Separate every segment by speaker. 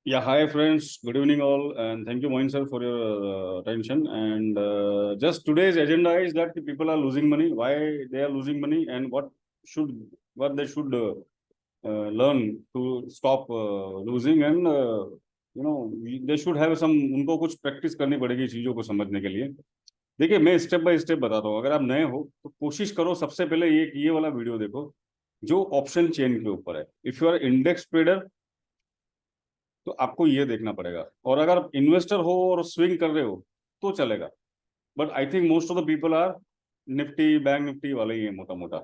Speaker 1: Yeah, hi friends. Good evening all, and thank you, Moin sir, for your attention. And just today's agenda is that the people are losing money, why they are losing money, and should what they should learn to stop losing, and they should have some उनको कुछ practice करनी पड़ेगी चीजों को समझने के लिए। देखिए, मैं स्टेप बाय स्टेप बताता हूँ। अगर आप नए हो तो कोशिश करो, सबसे पहले ये वाला वीडियो देखो जो ऑप्शन चेन के ऊपर है। If you are index trader तो आपको ये देखना पड़ेगा, और अगर आप इन्वेस्टर हो और स्विंग कर रहे हो तो चलेगा। But I think most of the people are Nifty bank Nifty वाले ही है मोटा मोटा।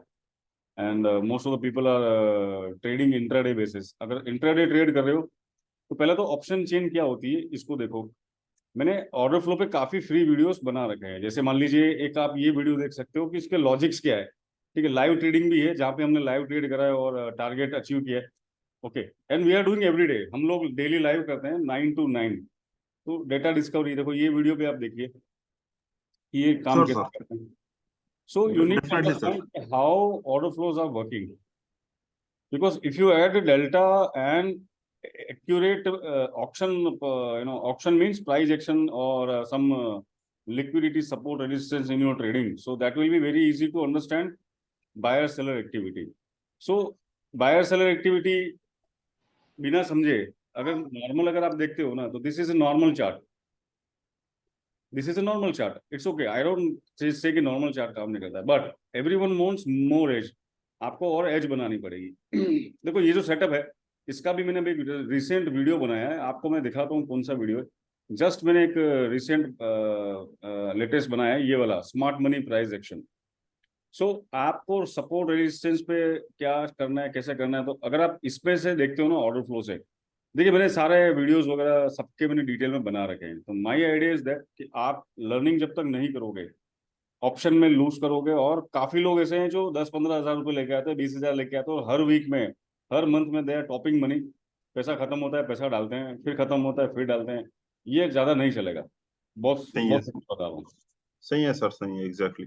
Speaker 1: And most of the people are trading intraday basis. अगर इंट्राडे ट्रेड कर रहे हो तो पहले तो ऑप्शन चेन क्या होती है इसको देखो। मैंने ऑर्डर फ्लो पे काफी फ्री वीडियोस बना रखे हैं। जैसे मान लीजिए, एक आप ये वीडियो देख सकते हो कि इसके लॉजिक्स क्या है। ठीक है, लाइव ट्रेडिंग भी है जहाँ पे हमने लाइव ट्रेड करा है और टारगेट अचीव किया है। Okay, and we are doing every day. हम लोग डेली लाइव करते हैं 9 to 9। तो डेटा डिस्कवरी देखो, ये वीडियो पे आप देखिए कि ये काम
Speaker 2: Sure,
Speaker 1: कैसे
Speaker 2: sir.
Speaker 1: करते हैं। So you need to
Speaker 2: Definitely, sir.
Speaker 1: Understand how order flows are working, because if you add delta and accurate auction, auction means price action or some liquidity support resistance in your trading, so that will be very easy to understand buyer seller activity. So buyer seller activity बिना समझे, अगर normal अगर आप देखते हो ना, तो this is a normal chart. This is a normal chart. It's okay, I don't say कि नॉर्मल चार्ट काम नहीं करता है, but everyone wants more edge. आपको और एज बनानी पड़ेगी। देखो, ये जो सेटअप है इसका भी मैंने एक रिसेंट वीडियो बनाया है, आपको मैं दिखाता हूँ कौन सा वीडियो है। जस्ट मैंने एक रिसेंट लेटेस्ट बनाया है, ये वाला स्मार्ट मनी प्राइस एक्शन। सो आपको सपोर्ट रेजिस्टेंस पे क्या करना है, कैसे करना है, तो अगर आप इस पे से देखते हो ना ऑर्डर फ्लो से, देखिए मैंने सारे वीडियोस वगैरह सबके मैंने डिटेल में बना रखे हैं। तो माय आइडिया इज दैट कि आप लर्निंग जब तक नहीं करोगे, ऑप्शन में लूज करोगे। और काफी लोग ऐसे हैं जो 10-15 हज़ार रुपये लेके आते हैं, 20 हज़ार लेके आते हैं, और हर वीक में, हर मंथ में दे आर टॉपिंग मनी। पैसा खत्म होता है, पैसा डालते हैं, फिर खत्म होता है, फिर डालते हैं। ये ज्यादा नहीं चलेगा। बहुत
Speaker 2: सही है,
Speaker 1: बहुत बता रहा हूँ,
Speaker 2: सही है सर, सही है, एग्जैक्टली।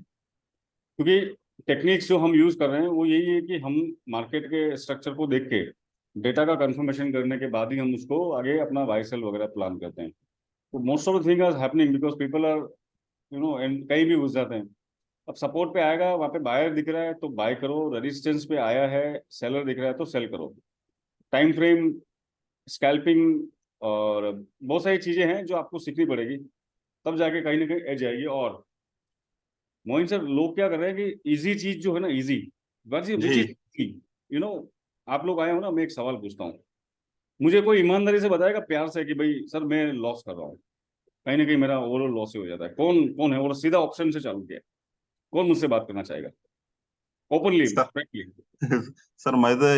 Speaker 1: क्योंकि टेक्निक्स जो हम यूज कर रहे हैं वो यही है कि हम मार्केट के स्ट्रक्चर को देख के डेटा का कंफर्मेशन करने के बाद ही हम उसको आगे अपना बाय सेल वगैरह प्लान करते हैं। तो most of the thing are happening because people are and कहीं भी घुस जाते हैं। अब सपोर्ट पे आएगा, वहां पे बायर दिख रहा है तो बाय करो, रेजिस्टेंस पे आया है, सेलर दिख रहा है तो सेल करो। टाइम फ्रेम, स्कैल्पिंग, और बहुत सारी चीजें हैं जो आपको सीखनी पड़ेगी, तब जाके कहीं ना कहीं एज आएगी। और मोइन सर, लोग क्या कर रहे हैं कि इजी चीज जो है ना, इजी विच
Speaker 2: जी।
Speaker 1: इज यू नो आप लोग आए हो ना, मैं एक सवाल पूछता हूँ। मुझे कोई ईमानदारी से बताएगा प्यार से कि भाई सर मैं लॉस कर रहा हूँ, कहीं ना कहीं मेरा ओवरऑल लॉस ही हो जाता है। कौन कौन है? और सीधा ऑप्शन से चालू किया, कौन मुझसे बात करना चाहेगा ओपनली,
Speaker 2: सर
Speaker 1: फ्रैंकली?
Speaker 2: सर मैं तो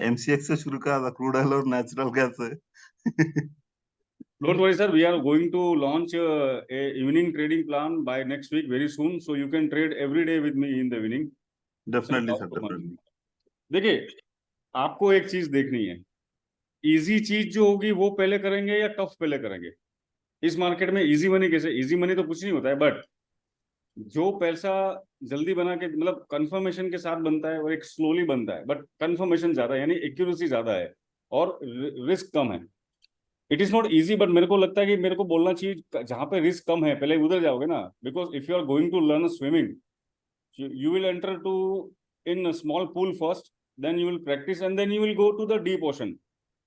Speaker 2: एमसीएक्स से शुरू करा था, क्रूड ऑयल और नेचुरल गैस से।
Speaker 1: Don't worry sir, we are going to launch a evening trading plan by next week very soon, so you can trade every day with me in the evening.
Speaker 2: Definitely sir, definitely.
Speaker 1: देखिए, आपको एक चीज देखनी है, easy चीज जो होगी वो पहले करेंगे या टफ पहले करेंगे? इस मार्केट में इजी मनी कैसे? इजी मनी तो कुछ नहीं होता है, बट जो पैसा जल्दी बना के, मतलब कंफर्मेशन के साथ बनता है, और एक स्लोली बनता है, बट कंफर्मेशन ज्यादा है, यानी एक्यूरेसी ज्यादा है, और रिस्क कम है। It is not easy, but मेरे को लगता है कि मेरे को बोलना चाहिए जहां पे रिस्क कम है पहले उधर जाओगे ना। Because if you are going to learn swimming, you will enter to in a small pool first, then you will practice, and then you will go to the deep ocean.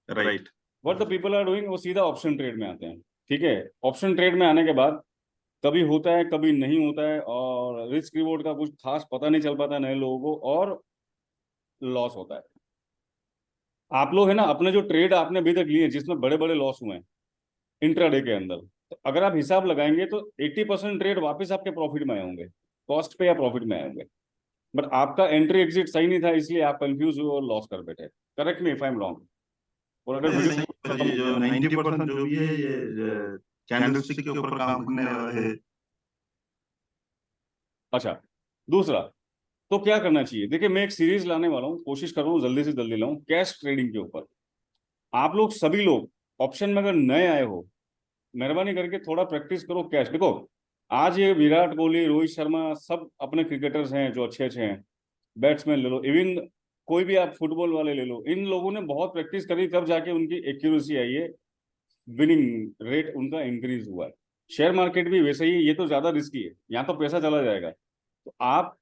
Speaker 2: Right.
Speaker 1: what the people are doing, वो सीधा option trade में आते हैं। ठीक है, option trade में आने के बाद कभी होता है कभी नहीं होता है, और रिस्क रिवॉर्ड का कुछ खास पता नहीं चल पाता नए लोगों को, और लॉस होता है। आप लोग है ना, अपने जो ट्रेड आपने अभी तक लिए जिसमें बड़े बड़े लॉस हुए हैं इंट्राडे के अंदर, तो अगर आप हिसाब लगाएंगे तो 80% ट्रेड वापस आपके प्रॉफिट में आए होंगे, कॉस्ट पे या प्रॉफिट में आए होंगे। बट आपका एंट्री एग्जिट सही नहीं था, इसलिए आप कंफ्यूज हुए और लॉस कर बैठे। Correct me if I am wrong. और अगर
Speaker 2: नहीं,
Speaker 1: वीडियो
Speaker 2: सही है सर, ये जो 90% जो भी है ये कैंडलस्टिक के ऊपर काम करने वाला है।
Speaker 1: अच्छा, दूसरा, तो क्या करना चाहिए? देखिए, मैं एक सीरीज लाने वाला हूँ, कोशिश कर रहा हूँ जल्दी से जल्दी लाऊं, कैश ट्रेडिंग के ऊपर। आप लोग सभी लोग ऑप्शन में अगर नए आए हो, मेहरबानी करके थोड़ा प्रैक्टिस करो कैश। देखो, आज ये विराट कोहली, रोहित शर्मा, सब अपने क्रिकेटर्स हैं जो अच्छे अच्छे हैं, बैट्समैन ले लो, इवन कोई भी आप फुटबॉल वाले ले लो, इन लोगों ने बहुत प्रैक्टिस करी तब जाके उनकी एक्यूरेसी आई है। विनिंग रेट उनका इंक्रीज हुआ है। शेयर मार्केट भी वैसे ही, ये तो ज्यादा रिस्की है, यहाँ तो पैसा चला जाएगा। तो आप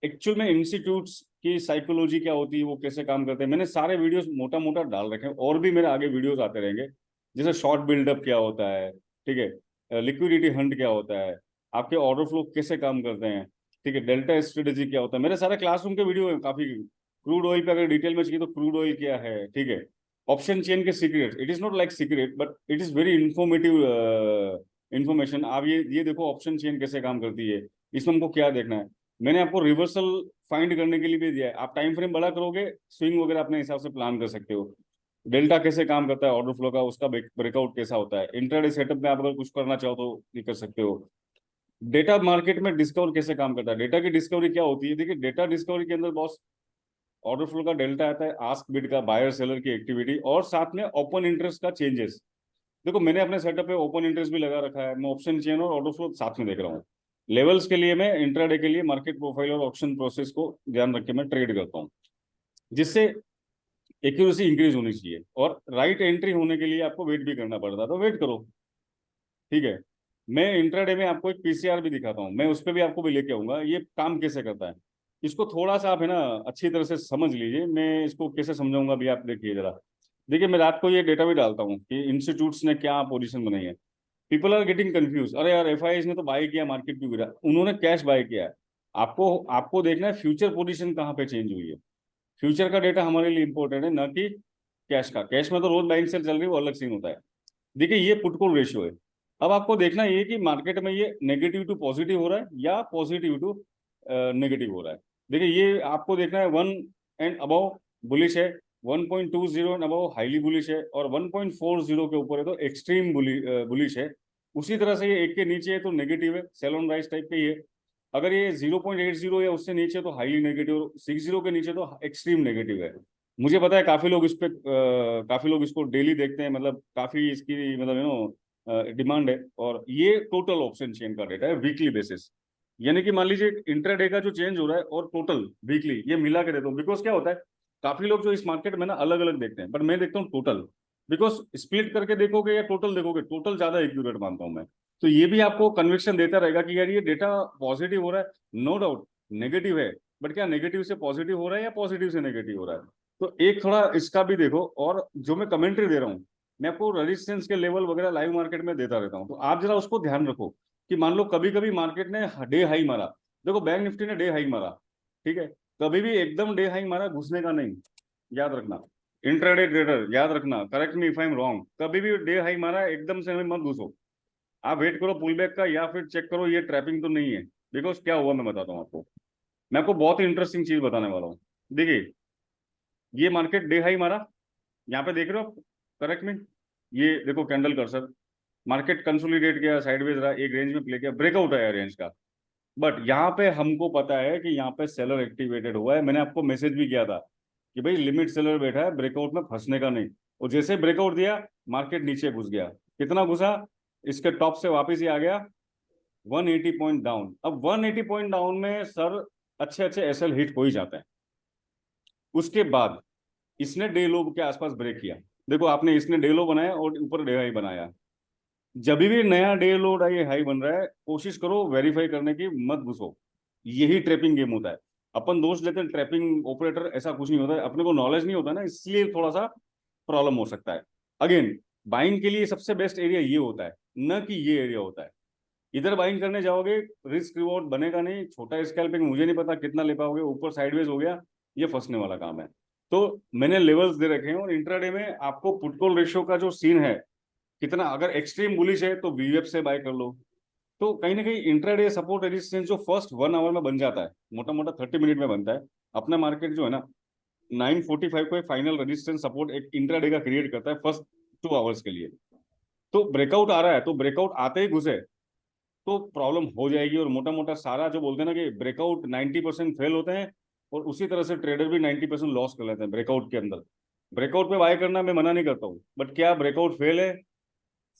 Speaker 1: एक्चुअल में इंस्टीट्यूट्स की साइकोलॉजी क्या होती है, वो कैसे काम करते हैं, मैंने सारे वीडियोस मोटा मोटा डाल रखे हैं, और भी मेरे आगे वीडियोस आते रहेंगे। जैसे शॉर्ट बिल्डअप क्या होता है, ठीक है, लिक्विडिटी हंट क्या होता है, आपके ऑर्डर फ्लो कैसे काम करते हैं, ठीक है, डेल्टा स्ट्रेटेजी क्या होता है, मेरे सारे क्लासरूम के वीडियो है काफी। क्रूड ऑयल पे अगर डिटेल में चाहिए तो क्रूड ऑयल क्या है, ठीक है, ऑप्शन चेन के secret, it is not like secret but it is very informative information. आप ये देखो ऑप्शन चेन कैसे काम करती है, इसमें हमको क्या देखना है। मैंने आपको रिवर्सल फाइंड करने के लिए भी दिया है, आप टाइम फ्रेम बड़ा करोगे, स्विंग वगैरह अपने हिसाब से प्लान कर सकते हो। डेल्टा कैसे काम करता है ऑर्डर फ्लो का, उसका ब्रेकआउट कैसा होता है, इंट्राडे सेटअप में आप अगर कुछ करना चाहो तो ये कर सकते हो। डेटा मार्केट में डिस्कवर कैसे काम करता है, डेटा की डिस्कवरी क्या होती है, देखिए डेटा डिस्कवरी के अंदर बहुत ऑर्डर फ्लो का डेल्टा आता है, आस्क बिड का, बायर सेलर की एक्टिविटी, और साथ में ओपन इंटरेस्ट का चेंजेस। देखो मैंने अपने सेटअप पे ओपन इंटरेस्ट भी लगा रखा है, मैं ऑप्शन चेन और ऑर्डर फ्लो साथ में देख रहा हूँ। लेवल्स के लिए मैं इंट्राडे के लिए मार्केट प्रोफाइल और ऑप्शन प्रोसेस को ध्यान रख के मैं ट्रेड करता हूँ, जिससे एक्यूरेसी इंक्रीज होनी चाहिए। और राइट एंट्री होने के लिए आपको वेट भी करना पड़ता है, तो वेट करो, ठीक है। मैं इंट्राडे में आपको एक पीसीआर भी दिखाता हूँ, मैं उस पर भी आपको भी लेके आऊंगा, ये काम कैसे करता है। इसको थोड़ा सा आप है ना अच्छी तरह से समझ लीजिए, मैं इसको कैसे समझाऊंगा भी, आप देखिए जरा। देखिए मैं रात को ये डेटा भी डालता हूँ कि इंस्टीट्यूट्स ने क्या पोजीशन बनाई है। पीपल आर गेटिंग कंफ्यूज, अरे यार एफआईआई ने तो बाय किया, मार्केट क्यों गिरा, उन्होंने कैश बाय किया है। आपको आपको देखना है फ्यूचर पोजीशन कहाँ पे चेंज हुई है। फ्यूचर का डेटा हमारे लिए इंपॉर्टेंट है, ना कि कैश का। कैश में तो रोज बाइंग सेल चल रही है, वो अलग सीन होता है। देखिए ये पुट कॉल रेशियो है। अब आपको देखना ये कि मार्केट में ये नेगेटिव टू पॉजिटिव हो रहा है या पॉजिटिव टू नेगेटिव हो रहा है। देखिए ये आपको देखना है, 1 एंड अबव बुलिश है, 1.20 एंड अबव हाईली बुलिश है, और 1.40 के ऊपर है तो एक्सट्रीम बुलिश है। उसी तरह से ये 1 के नीचे है तो नेगेटिव है, सेल ऑन राइज टाइप का ही है। अगर ये 0.80 या उससे नीचे तो हाईली नेगेटिव, और 60 के नीचे तो एक्सट्रीम नेगेटिव है। मुझे पता है काफी लोग इस पे काफी लोग इसको डेली देखते हैं, मतलब काफी इसकी मतलब डिमांड है। और ये टोटल ऑप्शन चेन का डेटा है वीकली बेसिस, यानी कि मान लीजिए इंट्राडे का जो चेंज हो रहा है और टोटल वीकली, ये मिला के देता हूँ। बिकॉज क्या होता है, काफी लोग जो इस मार्केट में ना अलग अलग देखते हैं, बट मैं देखता हूँ टोटल। बिकॉज स्प्लिट करके देखोगे या टोटल देखोगे, टोटल ज्यादा एक्यूरेट मानता हूँ मैं। तो ये भी आपको कन्विक्शन देता रहेगा कि यार ये डेटा पॉजिटिव हो रहा है, नो डाउट नेगेटिव है, बट क्या नेगेटिव से पॉजिटिव हो रहा है या पॉजिटिव से नेगेटिव हो रहा है। तो एक थोड़ा इसका भी देखो। और जो मैं कमेंट्री दे रहा हूँ, मैं आपको रेजिस्टेंस के लेवल वगैरह लाइव मार्केट में देता रहता हूँ, तो आप जरा उसको ध्यान रखो कि मान लो कभी कभी मार्केट ने डे हाई मारा। देखो बैंक निफ्टी ने डे हाई मारा, ठीक है, कभी भी एकदम डे हाई मारा घुसने का नहीं, याद रखना। इंट्राडे ट्रेडर याद रखना, correct me if I am wrong, कभी भी डे हाई मारा एकदम से मत घुसो। आप वेट करो पुल बैक का, या फिर चेक करो ये ट्रैपिंग तो नहीं है। बिकॉज क्या हुआ मैं बताता हूँ आपको, मैं आपको बहुत ही इंटरेस्टिंग चीज बताने वाला हूँ। देखिए ये मार्केट डे हाई मारा, यहाँ पे देख रहे हो आप, करेक्ट में, ये देखो कैंडल कर्सर, मार्केट कंसोलिडेट किया, साइडवेज रहा, एक रेंज में प्ले किया, ब्रेकआउट आया रेंज का। बट यहाँ पे हमको पता है कि यहाँ पे सेलर एक्टिवेटेड हुआ है, मैंने आपको मैसेज भी किया था कि भाई लिमिट सेलर बैठा है, ब्रेकआउट में फंसने का नहीं। और जैसे ब्रेकआउट दिया, मार्केट नीचे घुस गया, कितना घुसा, इसके टॉप से वापस ही आ गया 180 पॉइंट डाउन। अब 180 पॉइंट डाउन में सर अच्छे अच्छे एसएल हिट हो ही जाते हैं। उसके बाद इसने डे लो के आसपास ब्रेक किया। देखो आपने, इसने डे लो बनाया और ऊपर डे हाई बनाया। जब भी नया डे लो ये हाई बन रहा है, कोशिश करो वेरीफाई करने की, मत घुसो। यही ट्रैपिंग गेम होता है। अपन दोष लेते हैं ट्रैपिंग ऑपरेटर, ऐसा कुछ नहीं होता है, अपने को नॉलेज नहीं होता ना, इसलिए थोड़ा सा प्रॉब्लम हो सकता है। अगेन बाइंग के लिए सबसे बेस्ट एरिया ये होता है, न कि ये एरिया होता है। इधर बाइंग करने जाओगे, रिस्क रिवॉर्ड बनेगा नहीं, छोटा स्कैल्पिंग, मुझे नहीं पता कितना ले पाओगे, ऊपर साइडवेज हो गया, ये फंसने वाला काम है। तो मैंने लेवल्स दे रखे हैं, और इंट्राडे में आपको पुट कॉल रेशियो का जो सीन है, कितना अगर एक्सट्रीम बुलिश है तो वीवेप से बाय कर लो। तो कहीं ना कहीं इंट्राडे सपोर्ट रेजिस्टेंस जो फर्स्ट 1 आवर में बन जाता है, मोटा मोटा 30 मिनट में बनता है। अपना मार्केट जो है ना 9:45 को एक फाइनल रेजिस्टेंस सपोर्ट एक इंट्राडे का क्रिएट करता है फर्स्ट 2 आवर्स के लिए। तो ब्रेकआउट आ रहा है, तो ब्रेकआउट आते ही घुसे तो प्रॉब्लम हो जाएगी। और मोटा मोटा सारा जो बोलते हैं ना कि ब्रेकआउट 90% फेल होते हैं, और उसी तरह से ट्रेडर भी 90% लॉस कर लेते हैं ब्रेकआउट के अंदर। ब्रेकआउट पे बाय करना मैं मना नहीं करता हूँ, बट क्या ब्रेकआउट फेल है,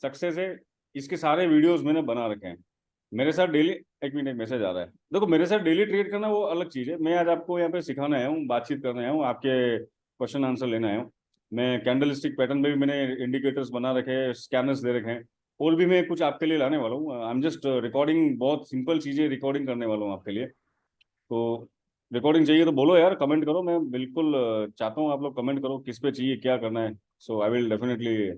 Speaker 1: सक्सेस है, इसके सारे वीडियोस मैंने बना रखे हैं। मेरे साथ डेली, एक मिनट मैसेज आ रहा है, देखो मेरे साथ डेली ट्रेड करना वो अलग चीज़ है, मैं आज आपको यहाँ पे सिखाने आया हूँ, बातचीत करने आया हूँ, आपके क्वेश्चन आंसर लेने आया हूँ। मैं कैंडलस्टिक पैटर्न पे भी मैंने इंडिकेटर्स बना रखे हैं, स्कैनर्स दे रखे हैं, और भी मैं कुछ आपके लिए लाने वाला हूँ। आई एम जस्ट रिकॉर्डिंग, बहुत सिंपल चीज़ें रिकॉर्डिंग करने वाला हूँ आपके लिए। तो रिकॉर्डिंग चाहिए तो बोलो यार, कमेंट करो, मैं बिल्कुल चाहता हूँ आप लोग कमेंट करो किस पे चाहिए, क्या करना है। So I will definitely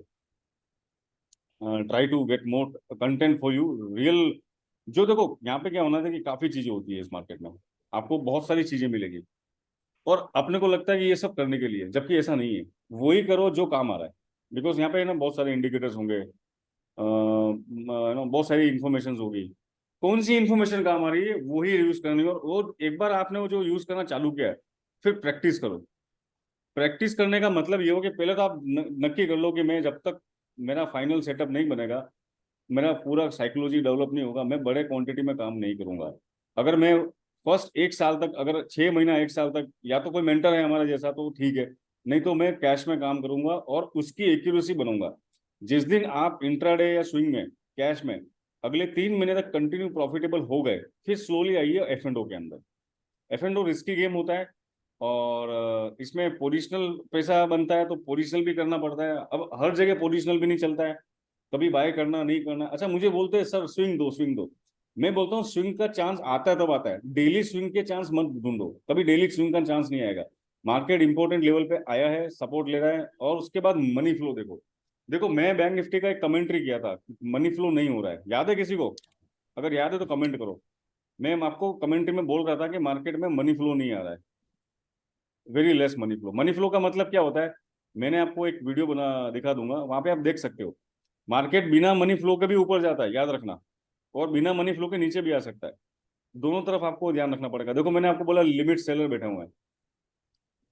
Speaker 1: try to get more content for you real. जो देखो यहाँ पे क्या होना था कि काफ़ी चीज़ें होती है इस मार्केट में, आपको बहुत सारी चीज़ें मिलेगी, और अपने को लगता है कि ये सब करने के लिए, जबकि ऐसा नहीं है। वही करो जो काम आ रहा है, बिकॉज यहाँ पे ना बहुत सारे इंडिकेटर्स होंगे, बहुत सारी इंफॉर्मेशन होगी। कौन सी इंफॉर्मेशन काम आ रही है वही यूज करनी है, और वो एक बार आपने वो जो यूज करना चालू किया है, फिर प्रैक्टिस करो। प्रैक्टिस करने का मतलब ये हो कि पहले तो आप नक्की कर लो कि मैं जब तक मेरा फाइनल सेटअप नहीं बनेगा, मेरा पूरा साइकोलॉजी डेवलप नहीं होगा, मैं बड़े क्वांटिटी में काम नहीं करूंगा। अगर मैं फर्स्ट 1 साल तक, अगर 6 महीना 1 साल तक, या तो कोई मेंटर है हमारा जैसा तो ठीक है, नहीं तो मैं कैश में काम करूंगा और उसकी एक्यूरेसी बनूंगा। जिस दिन आप इंट्राडे या स्विंग में, कैश में अगले 3 महीने तक कंटिन्यू प्रॉफिटेबल हो गए, फिर स्लोली आइए एफ एंड ओ के अंदर। F and O risky game होता है, और इसमें पोजिशनल पैसा बनता है, तो पोजिशनल भी करना पड़ता है। अब हर जगह पोजिशनल भी नहीं चलता है, कभी बाय करना नहीं करना। अच्छा, मुझे बोलते हैं सर स्विंग दो स्विंग दो, मैं बोलता हूँ स्विंग का चांस आता है तब आता है, डेली स्विंग के चांस मत ढूंढो, कभी डेली स्विंग का चांस नहीं आएगा। मार्केट इंपॉर्टेंट लेवल पे आया है, सपोर्ट ले रहा है, और उसके बाद मनी फ्लो देखो। देखो मैं बैंक निफ्टी का एक कमेंट्री किया था, मनी फ्लो नहीं हो रहा है, याद है किसी को? अगर याद है तो कमेंट करो। मैं आपको कमेंट्री में बोल रहा था कि मार्केट में मनी फ्लो नहीं आ रहा है, very less money flow. Money flow का मतलब क्या होता है, मैंने आपको एक वीडियो बना दिखा दूंगा, वहां पे आप देख सकते हो। मार्केट बिना मनी फ्लो के भी ऊपर जाता है, याद रखना, और बिना मनी फ्लो के नीचे भी आ सकता है। दोनों तरफ आपको ध्यान रखना पड़ेगा। देखो मैंने आपको बोला लिमिट सेलर बैठा हुआ है,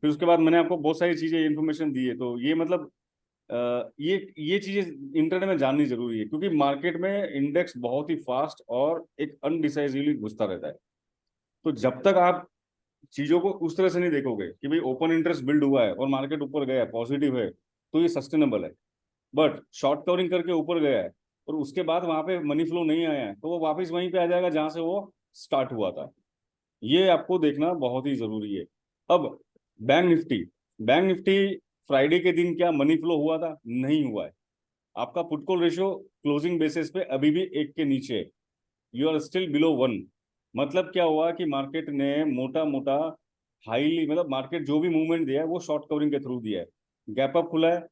Speaker 1: फिर उसके बाद मैंने आपको बहुत सारी चीजें इन्फॉर्मेशन दी है, तो ये मतलब ये चीजें इंटरनेट में जाननी जरूरी है, क्योंकि मार्केट में इंडेक्स बहुत ही फास्ट और एक अनडिसाइजिवली घुसता रहता है। तो जब तक आप चीजों को उस तरह से नहीं देखोगे कि भाई ओपन इंटरेस्ट बिल्ड हुआ है और मार्केट ऊपर गया है, पॉजिटिव है, तो ये सस्टेनेबल है। बट शॉर्ट कवरिंग करके ऊपर गया है और उसके बाद वहां पे मनी फ्लो नहीं आया है, तो वो वापस वहीं पे आ जाएगा जहां से वो स्टार्ट हुआ था। ये आपको देखना बहुत ही जरूरी है। अब bank Nifty, bank Nifty Friday के दिन क्या मनी फ्लो हुआ था? नहीं हुआ है। आपका put call ratio closing basis पे अभी भी 1 के नीचे है, यू आर स्टिल बिलो 1। मतलब क्या हुआ कि मार्केट ने मोटा मोटा हाईली, मतलब मार्केट जो भी मूवमेंट दिया है वो शॉर्ट कवरिंग के थ्रू दिया है। गैप अप खुला है,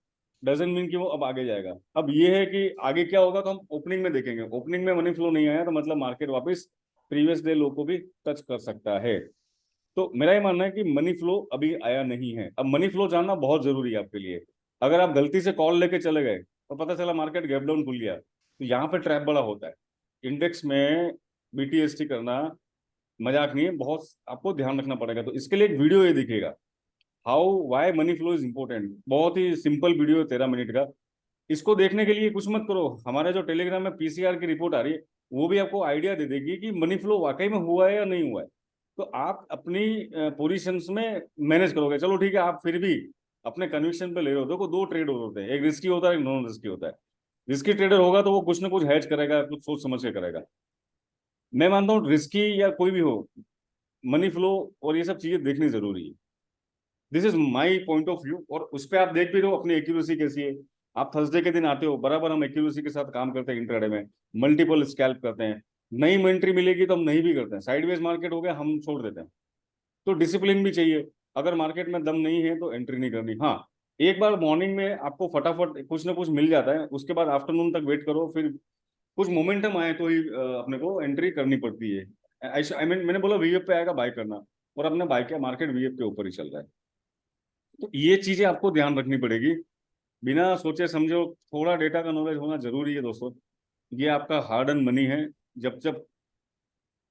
Speaker 1: डजंट मीन कि वो अब आगे जाएगा। अब ये है कि आगे क्या होगा तो हम ओपनिंग में देखेंगे। ओपनिंग में मनी फ्लो नहीं आया तो मतलब मार्केट वापस प्रीवियस डे लो को भी टच कर सकता है। तो मेरा ये मानना है कि मनी फ्लो अभी आया नहीं है। अब मनी फ्लो जानना बहुत जरूरी है आपके लिए। अगर आप गलती से कॉल लेके चले गए और पता चला मार्केट गैप डाउन खुल गया, तो यहाँ पे ट्रैप बड़ा होता है। इंडेक्स में बीटीएसटी करना मजाक नहीं है, बहुत आपको ध्यान रखना पड़ेगा। तो इसके लिए एक वीडियो ये दिखेगा, how why money flow is important. बहुत ही सिंपल वीडियो है, 13 मिनट का। इसको देखने के लिए कुछ मत करो, हमारे जो टेलीग्राम में पीसीआर की रिपोर्ट आ रही है, वो भी आपको आइडिया दे देगी कि मनी फ्लो वाकई में हुआ है या नहीं हुआ है। तो आप अपनी पोजीशंस में मैनेज करोगे। चलो ठीक है, आप फिर भी अपने कन्विक्शन पे ले रहे हो। देखो दो ट्रेड होते हैं, एक रिस्की होता है, एक नॉन रिस्की होता है। रिस्की ट्रेडर होगा तो वो कुछ ना कुछ हैच करेगा, कुछ सोच समझ के करेगा। मैं मानता हूँ रिस्की या कोई भी हो, मनी फ्लो और ये सब चीजें देखनी जरूरी है। This is my point of view, और उस पर आप देख भी रहे हो अपनी एक्यूरेसी कैसी है। आप थर्सडे के दिन आते हो, बराबर हम एक्यूरेसी के साथ काम करते हैं, इंट्राडे में मल्टीपल स्कैल्प करते हैं। नई एंट्री मिलेगी तो हम नहीं भी करते हैं, साइडवेज मार्केट हो गया हम छोड़ देते हैं। तो डिसिप्लिन भी चाहिए। अगर मार्केट में दम नहीं है तो एंट्री नहीं करनी। हाँ, एक बार मॉर्निंग में आपको फटाफट कुछ ना कुछ मिल जाता है, उसके बाद आफ्टरनून तक वेट करो, फिर कुछ मोमेंटम आए तो ही अपने को एंट्री करनी पड़ती है। आई मीन मैंने बोला वीएफ पे आएगा बाय करना, और अपने बाय किया, मार्केट वीएफ के ऊपर ही चल रहा है। तो ये चीजें आपको ध्यान रखनी पड़ेगी, बिना सोचे समझो। थोड़ा डेटा का नॉलेज होना जरूरी है दोस्तों, ये आपका हार्ड एंड मनी है। जब जब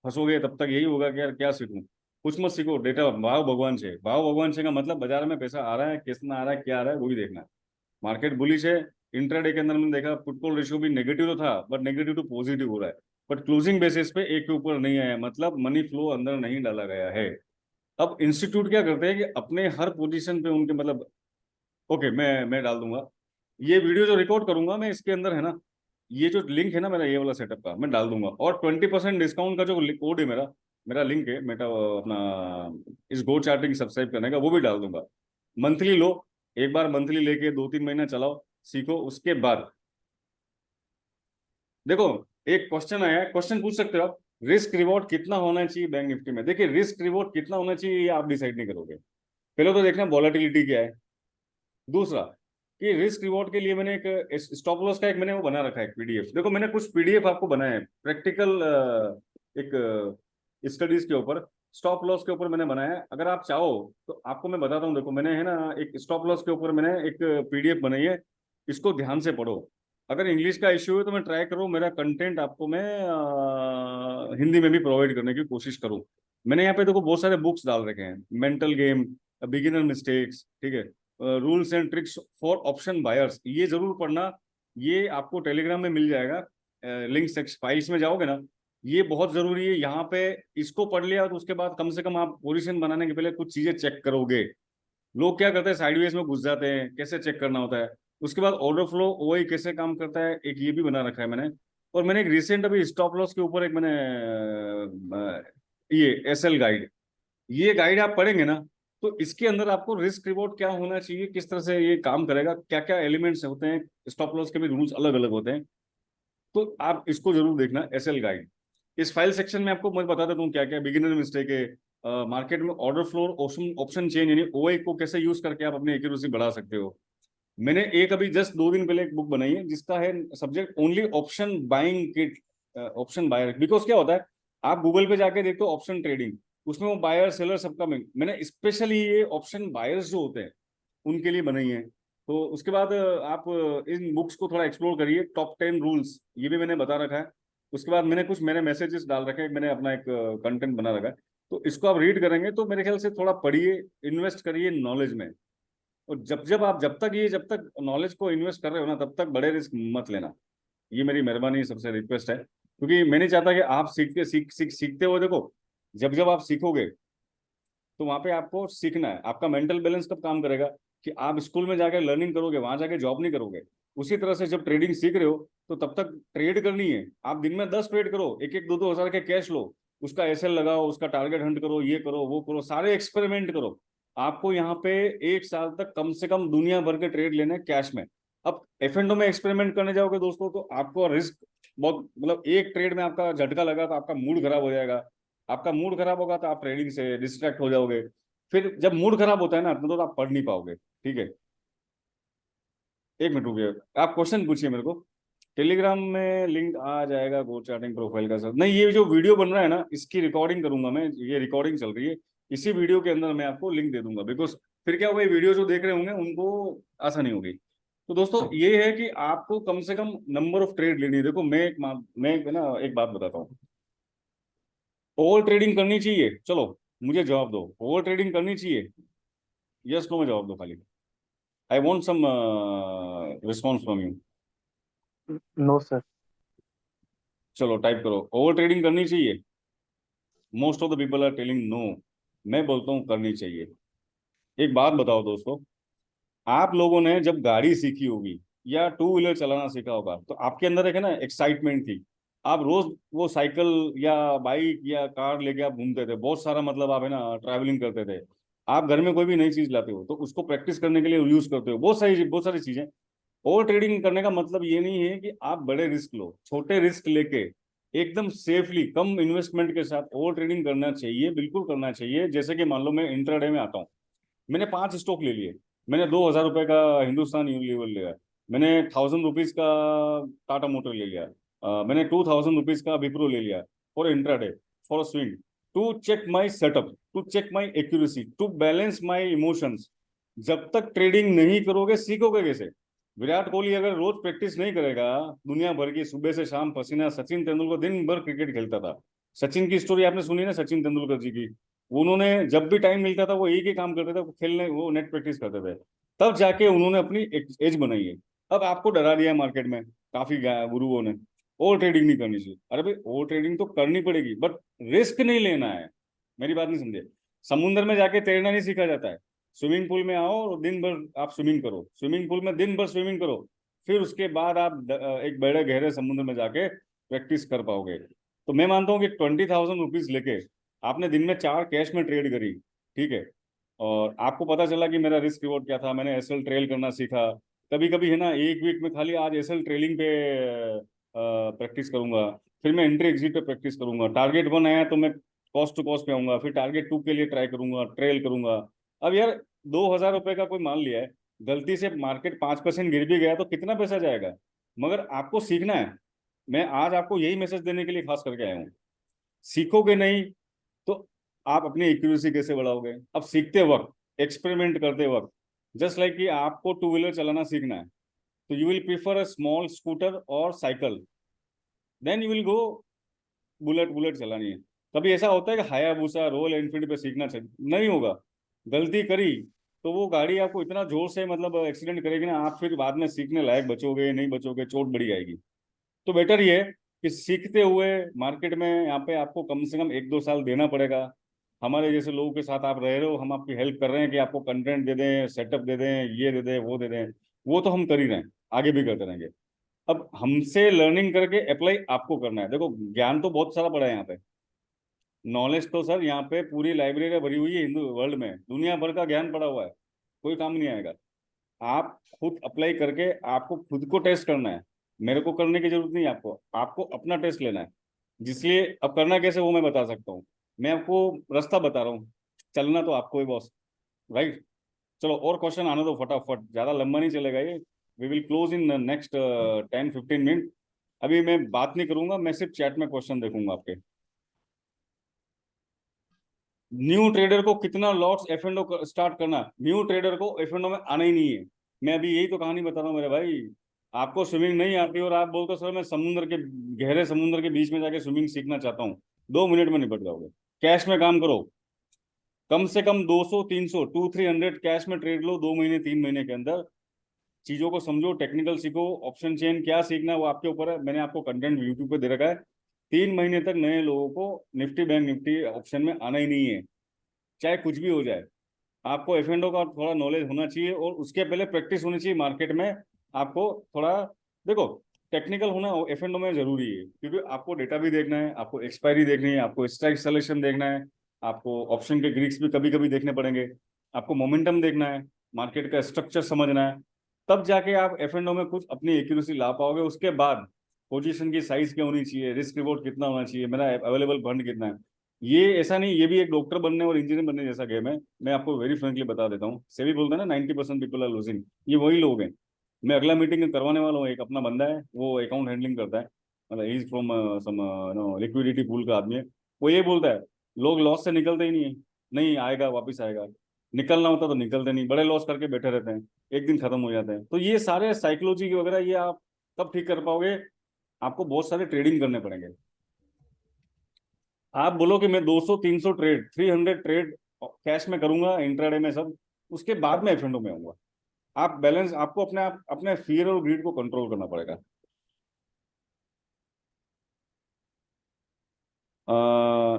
Speaker 1: फंसोगे तब तक यही होगा कि यार क्या सीखूं। कुछ मत सीखो, डेटा भाव भगवान से। भाव भगवान से का मतलब बाजार में पैसा आ रहा है, कितना आ रहा है, क्या आ रहा है, वो भी देखना है। मार्केट बुलिश है, इंट्राडे के अंदर मैंने देखा पुट कॉल रेशियो भी नेगेटिव तो था, बट नेगेटिव टू पॉजिटिव हो रहा है। बट क्लोजिंग बेसिस पे एक के ऊपर नहीं आया, मतलब मनी फ्लो अंदर नहीं डाला गया है। अब इंस्टीट्यूट क्या करते हैं कि अपने हर पोजीशन पे उनके मतलब, ओके मैं डाल दूंगा ये वीडियो जो रिकॉर्ड करूंगा मैं, इसके अंदर है ना, ये जो लिंक है ना मेरा, ये वाला सेटअप का मैं डाल दूंगा। और 20% डिस्काउंट का जो कोड है मेरा, मेरा लिंक है मेरा अपना इस गो चार्टिंग सब्सक्राइब करने का, वो भी डाल दूंगा। मंथली लो, एक बार मंथली लेके 2-3 महीना चलाओ, सीखो, उसके बाद देखो एक क्वेश्चन आया है, क्वेश्चन पूछ सकते हो आप, रिस्क रिवॉर्ड कितना होना चाहिए बैंक निफ्टी में। देखिए रिस्क रिवॉर्ड कितना होना चाहिए ये आप डिसाइड नहीं करोगे, पहले तो देखना वॉलेटिलिटी क्या है। दूसरा कि रिस्क रिवॉर्ड के लिए मैंने एक स्टॉप लॉस का एक मैंने वो बना रखा है पीडीएफ। देखो मैंने कुछ पीडीएफ आपको बनाए हैं प्रैक्टिकल, एक स्टडीज के ऊपर, स्टॉप लॉस के ऊपर मैंने बनाया है। अगर आप चाहो तो आपको मैं बताता हूँ। देखो मैंने है ना एक स्टॉप लॉस के ऊपर मैंने एक पीडीएफ बनाई है, इसको ध्यान से पढ़ो। अगर इंग्लिश का इश्यू है तो मैं ट्राई करूँ मेरा कंटेंट आपको मैं हिंदी में भी प्रोवाइड करने की कोशिश करूँ। मैंने यहाँ पे देखो बहुत सारे बुक्स डाल रखे हैं, मेंटल गेम, बिगिनर मिस्टेक्स, ठीक है, rules and tricks for option buyers, ये जरूर पढ़ना। ये आपको टेलीग्राम में मिल जाएगा, लिंक सेक्शन फाइल्स में जाओगे ना, ये बहुत जरूरी है। यहाँ पे इसको पढ़ लिया तो उसके बाद कम से कम आप पोजीशन बनाने के पहले कुछ चीजें चेक करोगे। लोग क्या करते हैं साइडवेज में घुस जाते हैं, कैसे चेक करना होता है। उसके बाद ऑर्डर फ्लो ओआई कैसे काम करता है, एक ये भी बना रखा है मैंने। और मैंने एक रिसेंट अभी स्टॉप लॉस के ऊपर एक मैंने ये एसएल गाइड, ये गाइड आप पढ़ेंगे ना तो इसके अंदर आपको रिस्क रिवॉर्ड क्या होना चाहिए, किस तरह से ये काम करेगा, क्या क्या एलिमेंट्स होते हैं, स्टॉप लॉस के भी रूल्स अलग अलग होते हैं। तो आप इसको जरूर देखना एसएल गाइड। इस फाइल सेक्शन में आपको मैं बता देता हूँ क्या क्या बिगिनर मिस्टेक है, मार्केट में order flow option option change यानी ओआई को कैसे यूज करके आप अपनी एक्यूरेसी बढ़ा सकते हो। मैंने एक अभी जस्ट 2 दिन पहले एक बुक बनाई है जिसका है subject only option buying kit, option buyer. Because क्या होता है, आप गूगल पे जाके देखते हो ऑप्शन ट्रेडिंग, उसमें वो बायर सेलर सबका मैंने स्पेशली ये ऑप्शन बायर्स जो होते हैं उनके लिए बनाई है। तो उसके बाद आप इन बुक्स को थोड़ा एक्सप्लोर करिए। टॉप 10 रूल्स ये भी मैंने बता रखा है। उसके बाद मैंने कुछ मैंने मैसेजेस डाल रखे हैं, मैंने अपना एक कंटेंट बना रखा है। तो इसको आप रीड करेंगे तो मेरे ख्याल से थोड़ा पढ़िए, इन्वेस्ट करिए नॉलेज में। और जब तक नॉलेज को इन्वेस्ट कर रहे हो ना तब तक बड़े रिस्क मत लेना। ये मेरी मेहरबानी सबसे रिक्वेस्ट है, क्योंकि मैं नहीं चाहता कि आप सीखते हो। देखो जब जब आप सीखोगे तो वहां पे आपको सीखना है। आपका मेंटल बैलेंस कब काम करेगा कि आप स्कूल में जाकर लर्निंग करोगे, वहां जाके जॉब नहीं करोगे। उसी तरह से जब ट्रेडिंग सीख रहे हो तो तब तक ट्रेड करनी है। आप दिन में 10 ट्रेड करो, एक एक 2-2 हजार के कैश लो, उसका एसएल लगाओ, उसका टारगेट हंट करो, ये करो वो करो, सारे एक्सपेरिमेंट करो। आपको यहाँ पे 1 साल तक कम से कम दुनिया भर के ट्रेड लेने कैश में। अब एफ एंडो में एक्सपेरिमेंट करने जाओगे दोस्तों तो आपको रिस्क बहुत, मतलब एक ट्रेड में आपका झटका लगा तो आपका मूड खराब हो जाएगा। आपका मूड खराब होगा तो आप ट्रेडिंग से डिस्ट्रैक्ट हो जाओगे। फिर जब मूड खराब होता है ना तो आप पढ़ नहीं पाओगे। ठीक है, एक मिनट रुकिए, आप क्वेश्चन पूछिए मेरे को। टेलीग्राम में लिंक आ जाएगा गो चार्टिंग प्रोफाइल का सर। नहीं, ये जो वीडियो बन रहा है ना इसकी रिकॉर्डिंग करूंगा मैं, ये रिकॉर्डिंग चल रही है, इसी वीडियो के अंदर मैं आपको लिंक दे दूंगा। बिकॉज फिर क्या होगा, वीडियो जो देख रहे होंगे उनको आसानी होगी। तो दोस्तों ये है कि आपको कम से कम नंबर ऑफ ट्रेड लेनी है। देखो मैं ना एक बात बताता हूँ, ओवर ट्रेडिंग करनी चाहिए, चलो मुझे जवाब दो, ओवर ट्रेडिंग करनी चाहिए, यस नो में जवाब दो खाली। I want some response from you.
Speaker 3: No sir.
Speaker 1: चलो टाइप करो, ओवर ट्रेडिंग करनी चाहिए। Most of the people are telling no. मैं बोलता हूँ करनी चाहिए। एक बात बताओ दोस्तों, आप लोगों ने जब गाड़ी सीखी होगी या टू व्हीलर चलाना सीखा होगा तो आपके अंदर एक है ना एक्साइटमेंट थी। आप रोज वो साइकिल या बाइक या कार लेके आप घूमते थे, बहुत सारा मतलब आप है ना ट्रैवलिंग करते थे। आप घर में कोई भी नई चीज लाते हो तो उसको प्रैक्टिस करने के लिए यूज करते हो, बहुत सारी चीजें। ओवर ट्रेडिंग करने का मतलब ये नहीं है कि आप बड़े रिस्क लो, छोटे रिस्क लेके एकदम सेफली कम इन्वेस्टमेंट के साथ ओवर ट्रेडिंग करना चाहिए, बिल्कुल करना चाहिए। जैसे कि मान लो मैं इंट्राडे में आता हूँ, मैंने 5 स्टॉक ले लिए, मैंने 2,000 रुपए का हिंदुस्तान यूनिलीवर लिया, मैंने 1,000 रुपीज का टाटा मोटर ले लिया, मैंने 2,000 रुपीज का विप्रो ले लिया for intraday, for swing, to check my setup, to check my accuracy, to balance my emotions. जब तक ट्रेडिंग नहीं करोगे सीखोगे कैसे। विराट कोहली अगर रोज प्रैक्टिस नहीं करेगा, दुनिया भर की सुबह से शाम पसीना, सचिन तेंदुलकर दिन भर क्रिकेट खेलता था। सचिन की स्टोरी आपने सुनी ना, सचिन तेंदुलकर जी की। उन्होंने जब भी टाइम मिलता था वो एक ही काम करते थे, वो खेलने, वो नेट प्रैक्टिस करते थे। तब जाके उन्होंने अपनी एक एज बनाई है। अब आपको डरा दिया मार्केट में काफी गुरुओं ने, ओवर ट्रेडिंग नहीं करनी चाहिए। अरे भाई ओवर ट्रेडिंग तो करनी पड़ेगी बट रिस्क नहीं लेना है। मेरी बात नहीं समझे। समुद्र में जाके तैरना नहीं सीखा जाता है। स्विमिंग पूल में आओ और दिन भर आप स्विमिंग करो, स्विमिंग पूल में दिन भर स्विमिंग करो, फिर उसके बाद आप एक बड़े गहरे समुद्र में जाके प्रैक्टिस कर पाओगे। तो मैं मानता हूँ कि 20,000 रुपीज लेके आपने दिन में 4 कैश में ट्रेड करी, ठीक है, और आपको पता चला कि मेरा रिस्क रिवॉर्ड क्या था, मैंने एसएल ट्रेल करना सीखा। कभी कभी है ना, एक वीक में खाली आज एसएल ट्रेलिंग पे प्रैक्टिस करूंगा, फिर मैं एंट्री एग्जिट पे प्रैक्टिस करूंगा। टारगेट 1 आया तो मैं कॉस्ट टू कॉस्ट पे आऊंगा, फिर टारगेट 2 के लिए ट्राई करूंगा, ट्रेल करूंगा। अब यार 2,000 रुपए का कोई मान लिया है, गलती से मार्केट 5% गिर भी गया तो कितना पैसा जाएगा? मगर आपको सीखना है। मैं आज आपको यही मैसेज देने के लिए खास करके आया हूँ। सीखोगे नहीं तो आप अपनी एक्यूरेसी कैसे बढ़ाओगे? अब सीखते वक्त, एक्सपेरिमेंट करते वक्त, जस्ट लाइक कि आपको टू व्हीलर चलाना सीखना है, तो you will prefer a small scooter और cycle, then you will go bullet. Bullet चलानी है। कभी ऐसा होता है कि हायाबुसा रॉयल एनफील्ड पे सीखना चाहिए? नहीं होगा। गलती करी तो वो गाड़ी आपको इतना जोर से मतलब एक्सीडेंट करेगी ना, आप फिर बाद में सीखने लायक बचोगे नहीं बचोगे, चोट बड़ी आएगी। तो बेटर ये है कि सीखते हुए मार्केट में यहाँ पे आपको कम से कम 1-2 साल देना पड़ेगा। हमारे जैसे लोगों के साथ आप रह रहे हो, हम आपकी हेल्प कर रहे हैं कि आपको कंटेंट दे दें, सेटअप दे दें, ये दे दें, वो दे दें। वो तो हम कर ही रहे हैं, आगे भी करते रहेंगे। अब हमसे लर्निंग करके अप्लाई आपको करना है। देखो, ज्ञान तो बहुत सारा पड़ा है यहाँ पे। नॉलेज तो सर यहाँ पे पूरी लाइब्रेरी भरी हुई है, हिंदू वर्ल्ड में दुनिया भर का ज्ञान पड़ा हुआ है, कोई काम नहीं आएगा। आप खुद अप्लाई करके आपको खुद को टेस्ट करना है। मेरे को करने की जरूरत नहीं है, आपको आपको अपना टेस्ट लेना है। जिसलिए अब करना कैसे वो मैं बता सकता हूँ। मैं आपको रास्ता बता रहा हूँ, चलना तो आपको ही बॉस, राइट? चलो और क्वेश्चन आने दो फटाफट, ज्यादा लंबा नहीं चलेगा ये। We will close in next 10-15 minute. अभी मैं बात नहीं करूंगा, मैं सिर्फ चैट में क्वेश्चन देखूंगा आपके। न्यू ट्रेडर को कितना लॉट्स एफ एंड स्टार्ट करना? न्यू ट्रेडर को एफ एंड में आना ही नहीं है। मैं अभी यही तो कहानी बता रहा हूँ मेरे भाई। आपको स्विमिंग नहीं आती और आप बोलते हो सर मैं समुद्र के, गहरे समुद्र के बीच में जाके स्विमिंग सीखना चाहता हूँ, 2 मिनट में निपट जाओगे। कैश में काम करो, कम से कम 200-300 200-300 कैश में ट्रेड लो 2 महीने 3 महीने के अंदर। चीजों को समझो, टेक्निकल सीखो, ऑप्शन चेन क्या सीखना है वो आपके ऊपर है। मैंने आपको कंटेंट यूट्यूब पे दे रखा है। 3 महीने तक नए लोगों को निफ्टी बैंक निफ्टी ऑप्शन में आना ही नहीं है, चाहे कुछ भी हो जाए। आपको एफ एंड ओ का थोड़ा नॉलेज होना चाहिए और उसके पहले प्रैक्टिस होनी चाहिए मार्केट में। आपको थोड़ा देखो, टेक्निकल होना एफ एंड ओ में जरूरी है, क्योंकि आपको डेटा भी देखना है, आपको एक्सपायरी देखनी है, आपको स्ट्राइक सिलेक्शन देखना है, आपको ऑप्शन के ग्रीक्स भी कभी कभी देखने पड़ेंगे, आपको मोमेंटम देखना है, मार्केट का स्ट्रक्चर समझना है। तब जाके आप एफ एंड ओ में कुछ अपनी एक्यूरेसी ला पाओगे। उसके बाद पोजीशन की साइज क्या होनी चाहिए, रिस्क रिवॉर्ड कितना होना चाहिए, मेरा अवेलेबल फंड कितना है। ये ऐसा नहीं, ये भी एक डॉक्टर बनने और इंजीनियर बनने जैसा गेम है। मैं आपको वेरी फ्रेंकली बता देता हूँ, सेबी बोलता है ना 90% पीपल आर लूजिंग, ये वही लोग हैं। मैं अगला मीटिंग करवाने वाला हूँ, एक अपना बंदा है वो अकाउंट हैंडलिंग करता है, मतलब is from some no liquidity pool का आदमी है। वो ये बोलता है लोग लॉस से निकलते ही नहीं है, नहीं आएगा वापिस आएगा। निकलना होता तो निकलते नहीं, बड़े लॉस करके बैठे रहते हैं, एक दिन खत्म हो जाते हैं। तो ये सारे साइकोलॉजी वगैरह ये आप तब ठीक कर पाओगे, आपको बहुत सारे ट्रेडिंग करने पड़ेंगे। आप बोलो कि मैं 200-300 ट्रेड 300 ट्रेड कैश में करूंगा इंट्राडे में सब, उसके बाद में एफ में आऊंगा। आप बैलेंस, आपको आप अपने फियर और ग्रीड को कंट्रोल करना पड़ेगा।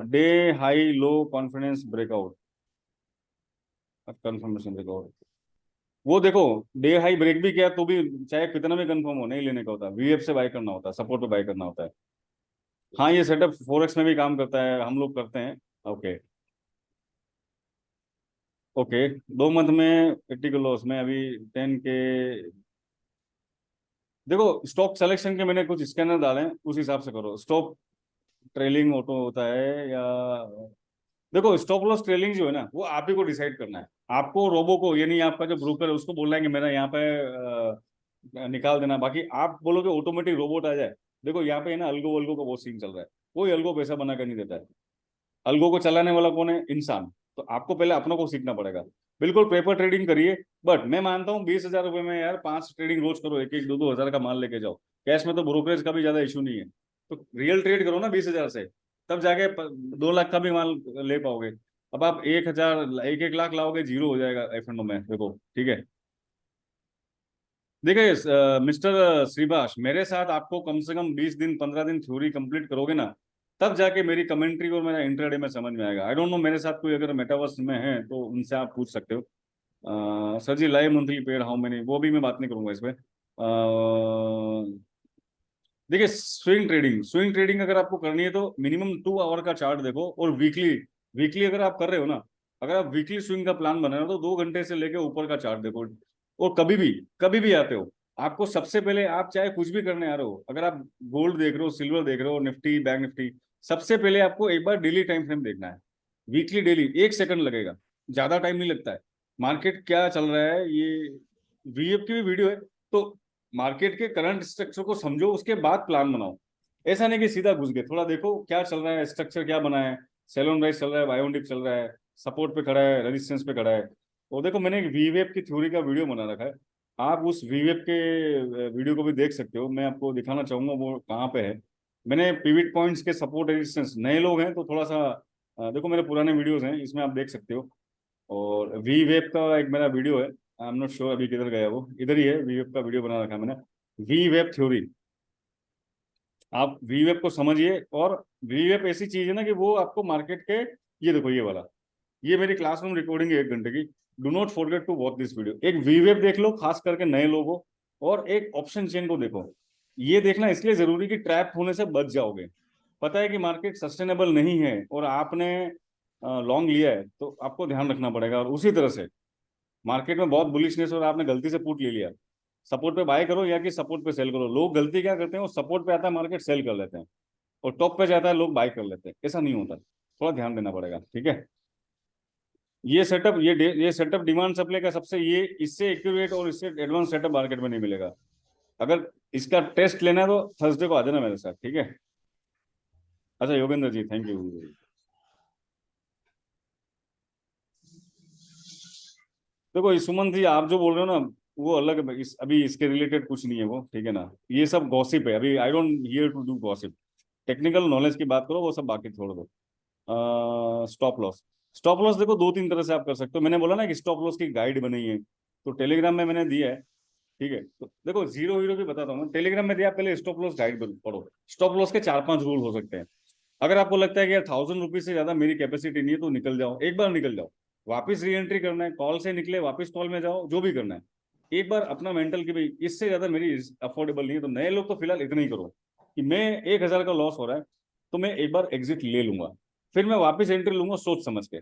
Speaker 1: Day high low confidence breakout, confirmation breakout, वो देखो डे हाई ब्रेक भी किया तो भी चाहे कितना भी कंफर्म हो, नहीं लेने का होता, वीएफ से बाय करना होता है, सपोर्ट पे बाय करना होता है। हाँ ये सेटअप फोरेक्स में भी काम करता है, हम लोग करते हैं। ओके ओके, 2 मंथ में 80 के लॉस में अभी 10 के। देखो स्टॉक सिलेक्शन के मैंने कुछ स्कैनर डाले हैं, उस हिसाब से करो। स्टॉप ट्रेलिंग ऑटो होता है या, देखो स्टॉप लॉस ट्रेलिंग जो है ना वो आप ही को डिसाइड करना है। आपको रोबो को, ये नहीं आपका जो ब्रोकर है उसको बोलना है कि मेरा यहाँ पे निकाल देना, बाकी आप बोलोगे ऑटोमेटिक रोबोट आ जाए। देखो यहाँ पे है ना अलगो वल्गो का बहुत सीन चल रहा है, कोई अलगो पैसा बना कर नहीं देता है। अलगो को चलाने वाला कौन है? इंसान। तो आपको पहले अपनों को सीखना पड़ेगा। बिल्कुल पेपर ट्रेडिंग करिए, बट मैं मानता हूँ 20,000 रुपये में यार 5 ट्रेडिंग रोज करो, एक एक 2-2 हजार का माल लेके जाओ। कैश में तो ब्रोकरेज का भी ज्यादा इशू नहीं है, तो रियल ट्रेड करो ना 20,000 से, तब जाके 2 लाख का भी माल ले पाओगे। अब आप 1,000 1-1 लाख लाओगे, जीरो हो जाएगा एफ एंड में, देखो ठीक है। देखिए मिस्टर श्रीबाश, मेरे साथ आपको कम से कम 20 दिन 15 दिन थ्योरी कंप्लीट करोगे ना, तब जाके मेरी कमेंट्री और मेरा इंट्राडे में समझ में आएगा। आई डोंट नो मेरे साथ कोई अगर मेटावर्स में है तो उनसे आप पूछ सकते हो। Sir ji live monthly paid how many, वो भी मैं बात नहीं करूंगा इस पे। देखिए स्विंग ट्रेडिंग, स्विंग ट्रेडिंग अगर आपको करनी है तो मिनिमम 2 आवर का चार्ट देखो, और वीकली, वीकली अगर आप कर रहे हो ना, अगर आप वीकली स्विंग का प्लान बना रहे हो तो 2 घंटे से लेके ऊपर का चार्ट देखो। और कभी भी आते हो, आपको सबसे पहले, आप चाहे कुछ भी करने आ रहे हो, अगर आप गोल्ड देख रहे हो, सिल्वर देख रहे हो, निफ्टी, बैंक निफ्टी, सबसे पहले आपको एक बार डेली टाइम फ्रेम देखना है। वीकली डेली 1 सेकंड लगेगा, ज्यादा टाइम नहीं लगता है। मार्केट क्या चल रहा है, ये वीएफ की भी वीडियो है, तो मार्केट के करंट स्ट्रक्चर को समझो, उसके बाद प्लान बनाओ। ऐसा नहीं कि सीधा घुस गए, थोड़ा देखो क्या चल रहा है, स्ट्रक्चर क्या बना है, सेल ऑन राइज चल रहा है, बाय ऑन डिप चल रहा है, सपोर्ट पे खड़ा है, रेजिस्टेंस पे खड़ा है। और देखो मैंने एक वीवेप की थ्योरी का वीडियो बना रखा है, आप उस वीवेप के वीडियो को भी देख सकते हो। मैं आपको दिखाना चाहूंगा वो कहाँ पे है। मैंने पिविट पॉइंट्स के सपोर्ट रेजिस्टेंस, नए लोग हैं तो थोड़ा सा देखो मेरे पुराने वीडियोस हैं, इसमें आप देख सकते हो। और वीवेप का एक मेरा वीडियो है, आई एम नॉट श्योर अभी किधर गया, वो इधर ही है, वीवेप का वीडियो बना रखा है मैंने, वीवेप थ्योरी। आप वीवेप को समझिए। और वीवेप ऐसी चीज है ना कि वो आपको मार्केट के, ये देखो ये वाला, ये मेरी क्लासरूम रिकॉर्डिंग है 1 घंटे की। Do not forget to watch this video. एक वीवेप देख लो, खास करके नए लोगों, और एक ऑप्शन चेन को देखो। ये देखना इसलिए जरूरी कि ट्रैप होने से बच जाओगे। पता है कि मार्केट सस्टेनेबल नहीं है और आपने लॉन्ग लिया है, तो आपको ध्यान रखना पड़ेगा। और उसी तरह से मार्केट में बहुत बुलिशनेस और आपने गलती से पुट ले लिया, सपोर्ट पे बाय करो या कि सपोर्ट पे सेल करो। लोग गलती क्या करते हैं, वो सपोर्ट पे आता है मार्केट सेल कर लेते हैं, और टॉप पे जाता है लोग बाय कर लेते हैं। ऐसा नहीं होता, थोड़ा ध्यान देना पड़ेगा, ठीक है। ये सेटअप, ये सेटअप डिमांड सप्लाई का सबसे, ये इससे एक्यूरेट और इससे एडवांस सेटअप मार्केट में नहीं मिलेगा। अगर इसका टेस्ट लेना है तो थर्सडे को आ जाना मेरे साथ, ठीक है। अच्छा योगेंद्र जी, थैंक यू। देखो सुमन जी, आप जो बोल रहे हो ना वो अलग है, अभी इसके रिलेटेड कुछ नहीं है वो, ठीक है ना। ये सब गॉसिप है, अभी I don't here to do gossip. Technical knowledge की बात करो, वो सब बाकी छोड़ दो। स्टॉप लॉस, स्टॉप लॉस देखो 2-3 तरह से आप कर सकते हो। मैंने बोला ना कि स्टॉप लॉस की गाइड बनाई है, तो टेलीग्राम में मैंने दिया है, ठीक है। तो देखो जीरो हीरो भी बताता हूँ, टेलीग्राम में दिया, पहले स्टॉप लॉस गाइड पढ़ो। स्टॉप लॉस के 4-5 रूल हो सकते हैं। अगर आपको लगता है कि यार 1000 रुपीज से ज्यादा मेरी कैपेसिटी नहीं है, तो निकल जाओ, एक बार निकल जाओ। वापस री एंट्री करना है, कॉल से निकले वापस कॉल में जाओ, जो भी करना है। एक बार अपना मेंटल कि भाई इससे ज्यादा मेरी अफोर्डेबल नहीं है। तो नए लोग तो फिलहाल इतना ही करो कि मैं 1000 का लॉस हो रहा है, तो मैं एक बार एग्जिट ले लूंगा, फिर मैं वापस एंट्री लूंगा सोच समझ के।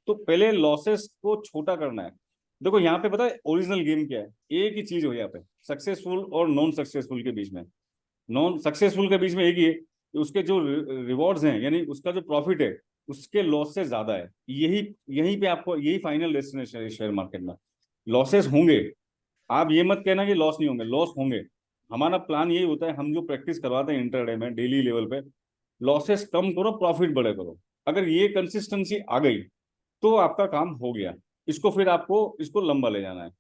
Speaker 1: तो पहले लॉसेस को छोटा करना है। देखो यहाँ पे पता है ओरिजिनल गेम क्या है, एक ही चीज हो यहाँ पे, सक्सेसफुल और नॉन सक्सेसफुल के बीच में। नॉन सक्सेसफुल के बीच में एक ही है कि उसके जो रिवॉर्ड्स हैं, यानी उसका जो प्रॉफिट है, उसके लॉस से ज्यादा है। यही यहीं पे आपको, यही फाइनल डेस्टिनेशन है शेयर मार्केट में। लॉसेस होंगे, आप ये मत कहना कि लॉस नहीं होंगे, लॉस होंगे। हमारा प्लान यही होता है, हम जो प्रैक्टिस करवाते हैं इंटरडे में डेली लेवल पे, लॉसेस कम करो, प्रॉफिट बड़े करो। अगर ये कंसिस्टेंसी आ गई तो आपका काम हो गया। इसको फिर आपको इसको लंबा ले जाना है।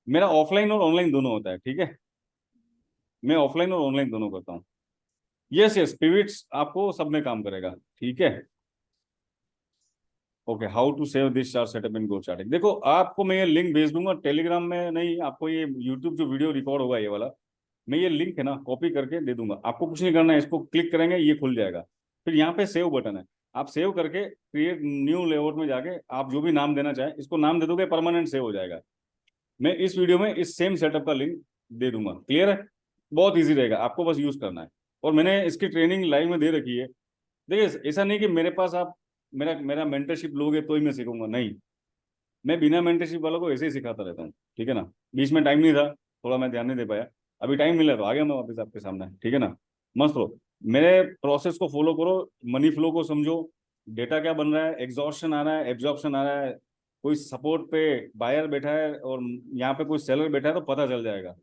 Speaker 1: मेरा ऑफलाइन और ऑनलाइन दोनों होता है, ठीक है। मैं ऑफलाइन और ऑनलाइन दोनों करता हूँ। यस यस, पिविट्स आपको सब में काम करेगा, ठीक है। Okay, how to save this chart setup in go charting. देखो आपको मैं ये लिंक भेज दूंगा टेलीग्राम में, नहीं आपको ये यूट्यूब जो वीडियो रिकॉर्ड होगा ये वाला, मैं ये लिंक है ना कॉपी करके दे दूंगा। आपको कुछ नहीं करना है, इसको क्लिक करेंगे ये खुल जाएगा। फिर यहाँ पे सेव बटन है, आप सेव करके क्रिएट न्यू लेआउट में जाके आप जो भी नाम देना चाहें इसको नाम दे दोगे, परमानेंट सेव हो जाएगा। मैं इस वीडियो में इस सेम सेटअप का लिंक दे दूंगा, क्लियर है। बहुत ईजी रहेगा, आपको बस यूज करना है। और मैंने इसकी ट्रेनिंग लाइव में दे रखी है। देखिए ऐसा नहीं कि मेरे पास आप मेरा मेरा मेंटरशिप लोगे तो ही मैं सीखूंगा, नहीं। मैं बिना मेंटरशिप वालों को ऐसे ही सिखाता रहता हूँ, ठीक है ना। बीच में टाइम नहीं था, थोड़ा मैं ध्यान नहीं दे पाया, अभी टाइम मिला तो आ गया मैं वापस आपके सामने, ठीक है ना। मस्त रहो, मेरे प्रोसेस को फॉलो करो, मनी फ्लो को समझो, डेटा क्या बन रहा है, एग्जॉर्शन आ रहा है, एब्जॉर्प्शन आ रहा है, कोई सपोर्ट पे बायर बैठा है और यहाँ पे कोई सेलर बैठा है, तो पता चल जाएगा।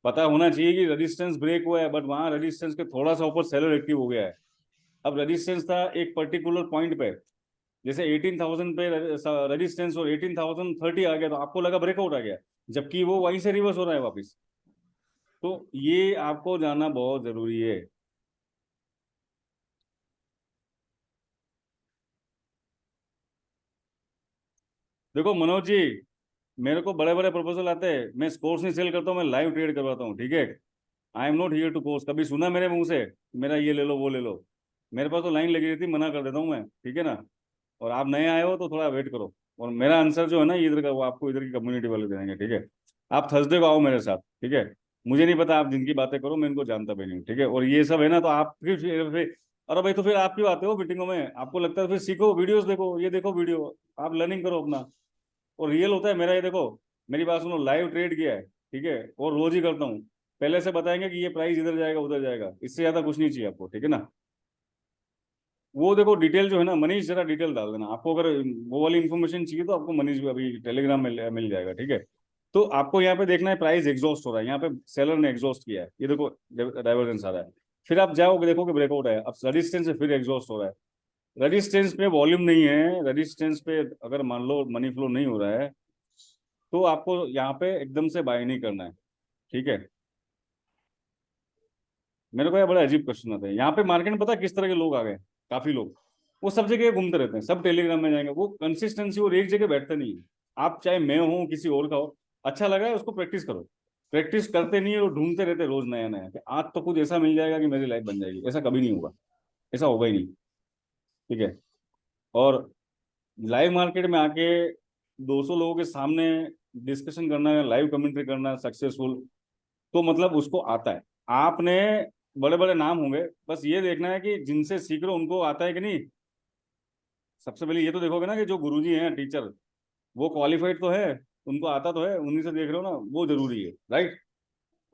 Speaker 1: पता होना चाहिए कि रेजिस्टेंस ब्रेक हुआ है, बट वहां रेजिस्टेंस के थोड़ा सा ऊपर सेलर एक्टिव हो गया है। अब रेजिस्टेंस था एक पर्टिकुलर पॉइंट पे, जैसे 18,000 पे रेजिस्टेंस, और 18,030 आ गया तो आपको लगा ब्रेकआउट आ गया, जबकि वो वहीं से रिवर्स हो रहा है वापस। तो ये आपको जानना बहुत जरूरी है। देखो मनोज जी, मेरे को बड़े बड़े प्रपोजल आते हैं, मैं कोर्स नहीं सेल करता हूँ, मैं लाइव ट्रेड करवाता हूँ, ठीक है। I am not here to course. कभी सुना मेरे मुंह से मेरा ये ले लो वो ले लो? मेरे पास तो लाइन लगी रहती, मना कर देता हूँ मैं, ठीक है ना। और आप नए आए हो तो थोड़ा वेट करो, और मेरा आंसर जो है ना इधर का, वो आपको इधर की कम्युनिटी वाले देंगे, ठीक है। आप थर्सडे को आओ मेरे साथ, ठीक है। मुझे नहीं पता आप जिनकी बातें करो, मैं इनको जानता भी नहीं हूँ, ठीक है। और ये सब है ना, तो आप फिर अरे भाई तो फिर आप क्यों आते हो मीटिंगों में? आपको लगता है फिर सीखो, वीडियोस देखो, ये देखो वीडियो, आप लर्निंग करो अपना। और रियल होता है मेरा, ये देखो, मेरी बात सुनो, लाइव ट्रेड किया है, ठीक है, और रोज ही करता हूँ। पहले से बताएंगे कि ये प्राइस इधर जाएगा उधर जाएगा, इससे ज्यादा कुछ नहीं चाहिए आपको, ठीक है ना। वो देखो डिटेल जो है ना, मनीष जरा डिटेल डाल देना, आपको अगर वो वाली इन्फॉर्मेशन चाहिए तो आपको मनीष भी अभी टेलीग्राम में मिल जाएगा, ठीक है। तो आपको यहाँ पे देखना है प्राइस एग्जॉस्ट हो रहा है, यहाँ पे सेलर ने एग्जॉस्ट किया है, ये देखो डाइवर्जेंस आ रहा है। फिर आप जाओगे देखोगे ब्रेकआउट है, अब रेजिस्टेंस से फिर एग्जॉस्ट हो रहा है। रेजिस्टेंस पे वॉल्यूम नहीं है, रेजिस्टेंस पे अगर मान लो मनी फ्लो नहीं हो रहा है तो आपको यहाँ पे एकदम से बाय नहीं करना है, ठीक है। मेरे को ये बड़ा अजीब क्वेश्चन आता है यहाँ पे, मार्केट में पता है किस तरह के लोग आ गए, काफी लोग, वो सब जगह घूमते रहते हैं, सब टेलीग्राम में जाएंगे, वो कंसिस्टेंसी और एक जगह बैठते नहीं है। आप चाहे मैं हूँ किसी और का हो, अच्छा लगा है उसको प्रैक्टिस करो। प्रैक्टिस करते नहीं है और ढूंढते रहते रोज नया नया कि आज तो कुछ ऐसा मिल जाएगा कि मेरी लाइफ बन जाएगी, ऐसा कभी नहीं होगा, ऐसा होगा ही नहीं, ठीक है। और लाइव मार्केट में आके 200 लोगों के सामने डिस्कशन करना है, लाइव कमेंट्री करना सक्सेसफुल, तो मतलब उसको आता है। आपने बड़े बड़े नाम होंगे, बस ये देखना है कि जिनसे सीख रहे हो उनको आता है कि नहीं। सबसे पहले ये तो देखोगे ना कि जो गुरुजी हैं टीचर, वो क्वालिफाइड तो है, उनको आता तो है, उन्हीं से देख रहे हो ना, वो जरूरी है, राइट।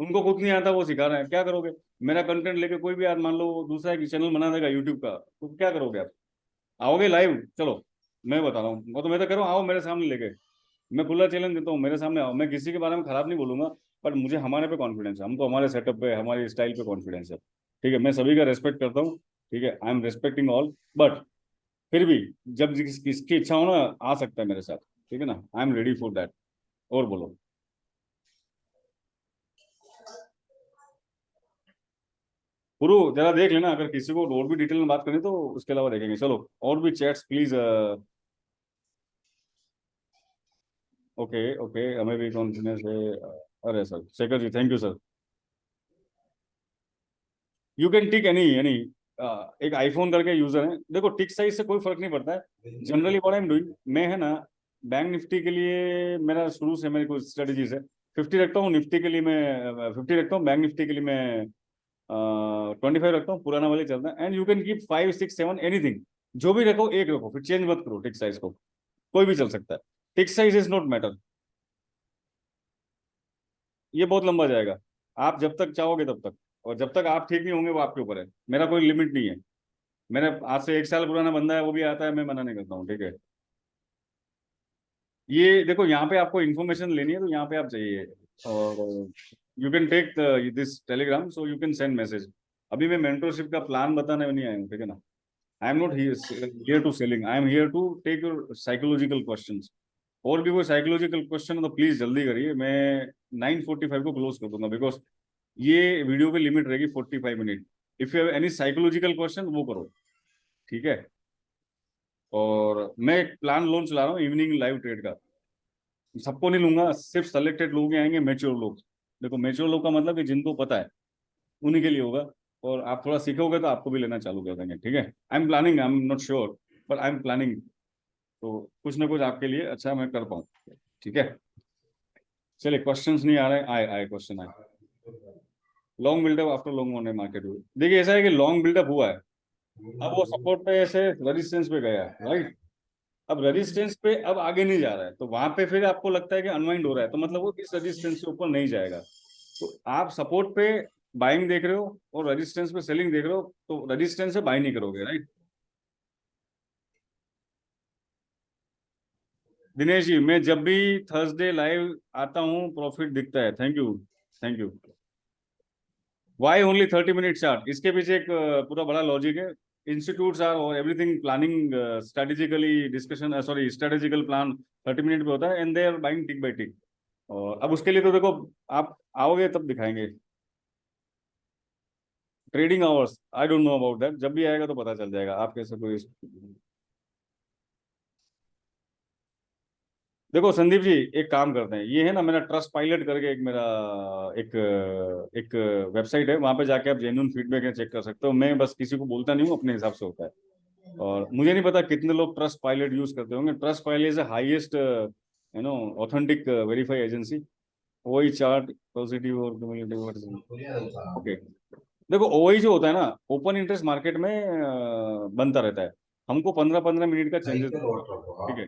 Speaker 1: उनको कुछ नहीं आता, वो सिखा रहे हैं, क्या करोगे? मेरा कंटेंट लेके कोई भी आज मान लो दूसरा एक चैनल बना देगा यूट्यूब का, तो क्या करोगे आप? आओगे लाइव? चलो मैं बता रहा हूँ, वो तो मैं तो कह रहा हूँ आओ मेरे सामने लेके, मैं खुला चैलेंज देता हूँ, मेरे सामने आओ, मैं किसी के बारे में खराब नहीं बोलूंगा, पर मुझे हमारे पे कॉन्फिडेंस है, हमको हमारे सेटअप पे हमारी स्टाइल पे कॉन्फिडेंस है, ठीक है। मैं सभी का रेस्पेक्ट करता हूँ, ठीक है, I M respecting all, but फिर भी जब किसकी इच्छा हो ना, आ सकता है मेरे साथ, ठीक है ना, I am ready for that. और बोलो। गुरु जरा देख लेना, अगर किसी को और भी डिटेल में बात करें तो उसके अलावा देखेंगे, चलो और भी चैट्स प्लीज। ओके ओके, हमें भी कॉन्फिडेंस है। अरे sir Shekhar ji, thank you sir. You can tick any any, एक आईफोन करके यूजर है, देखो टिक साइज से कोई फर्क नहीं पड़ता है, generally what I am doing, मैं है ना, बैंक निफ्टी के लिए मेरा शुरू से मेरी कुछ स्ट्रेटेजीज है। 50 रखता हूँ निफ्टी के लिए, मैं 50 रखता हूँ, बैंक निफ्टी के लिए मैं 25 रखता हूँ, पुराना वाले चलता है। And you can keep 5 6 7 anything, जो भी रखो एक रखो, फिर चेंज मत करो टिक साइज को, कोई भी चल सकता है, टिक साइज इज नॉट मैटर। ये बहुत लंबा जाएगा, आप जब तक चाहोगे तब तक, और जब तक आप ठीक नहीं होंगे वो आपके ऊपर है, मेरा कोई लिमिट नहीं है। मैंने आज से 1 साल पुराना बंदा है, वो भी आता है, मैं मना नहीं करता हूँ, ठीक है। ये देखो यहाँ पे आपको इन्फॉर्मेशन लेनी है तो यहाँ पे आप चाहिए, और you can take this Telegram, so you can send message. अभी मैं मेंटरशिप का प्लान बताने नहीं आया हूँ, ठीक है ना। I am not here to selling, I am here to take your psychological questions. और भी कोई साइकोलॉजिकल क्वेश्चन है तो प्लीज जल्दी करिए, मैं 9:45 को क्लोज कर दूंगा, बिकॉज ये वीडियो की लिमिट रहेगी 45 minute. If you have any psychological question वो करो, ठीक है। और मैं एक प्लान लॉन्च ला रहा हूँ इवनिंग लाइव ट्रेड का, सबको नहीं लूंगा, सिर्फ सेलेक्टेड लोग ही आएंगे, मेच्योर लोग। देखो मेच्योर लोग का मतलब कि जिनको पता है, उन्हीं के लिए होगा। और आप थोड़ा सीखोगे तो आपको भी लेना चालू कर देंगे, ठीक है। I am planning, I am not sure, but I am planning, तो कुछ ना कुछ आपके लिए अच्छा मैं कर पाऊँ, ठीक है। चलिए क्वेश्चंस नहीं आ रहे, आए आए क्वेश्चन आए। Long buildup after long on market हुई, देखिए ऐसा है कि लॉन्ग बिल्डअप हुआ है, अब वो सपोर्ट पे ऐसे रेजिस्टेंस पे गया है, राइट। अब रेजिस्टेंस पे अब आगे नहीं जा रहा है, तो वहां पे फिर आपको लगता है कि अनवाइंड हो रहा है, तो मतलब वो इस रेजिस्टेंस के ऊपर नहीं जाएगा, तो आप सपोर्ट पे बाइंग देख रहे हो और रेजिस्टेंस पे सेलिंग देख रहे हो, तो रेजिस्टेंस से बाई नहीं करोगे, राइट। दिनेश जी, मैं जब भी थर्सडे लाइव आता हूँ प्रॉफिट दिखता है, thank you, thank you. Why only 30 minute chart, इसके पीछे एक पूरा बड़ा लॉजिक है। इंस्टीट्यूट्स आर और everything planning strategically discussion, sorry strategical plan 30 minute पे होता है, and they are buying tick by tick. और अब उसके लिए तो देखो, आप आओगे तब दिखाएंगे trading hours, I don't know about that, जब भी आएगा तो पता चल जाएगा, आप कैसे कोई। देखो संदीप जी, एक काम करते हैं, ये है ना मेरा ट्रस्ट पायलट करके एक मेरा एक एक वेबसाइट है, वहां पे जाके आप जेन्युइन फीडबैक है चेक कर सकते हो, मैं बस किसी को बोलता नहीं हूँ, अपने हिसाब से होता है। और मुझे नहीं पता कितने लोग ट्रस्ट पायलट यूज करते होंगे, trust pilot is highest authentic verify agency. वही चार्ट पॉजिटिव और ओके। देखो ओआई जो होता है ना, ओपन इंटरेस्ट मार्केट में बनता रहता है, हमको 15-15 मिनट का चेंजेस, ठीक है,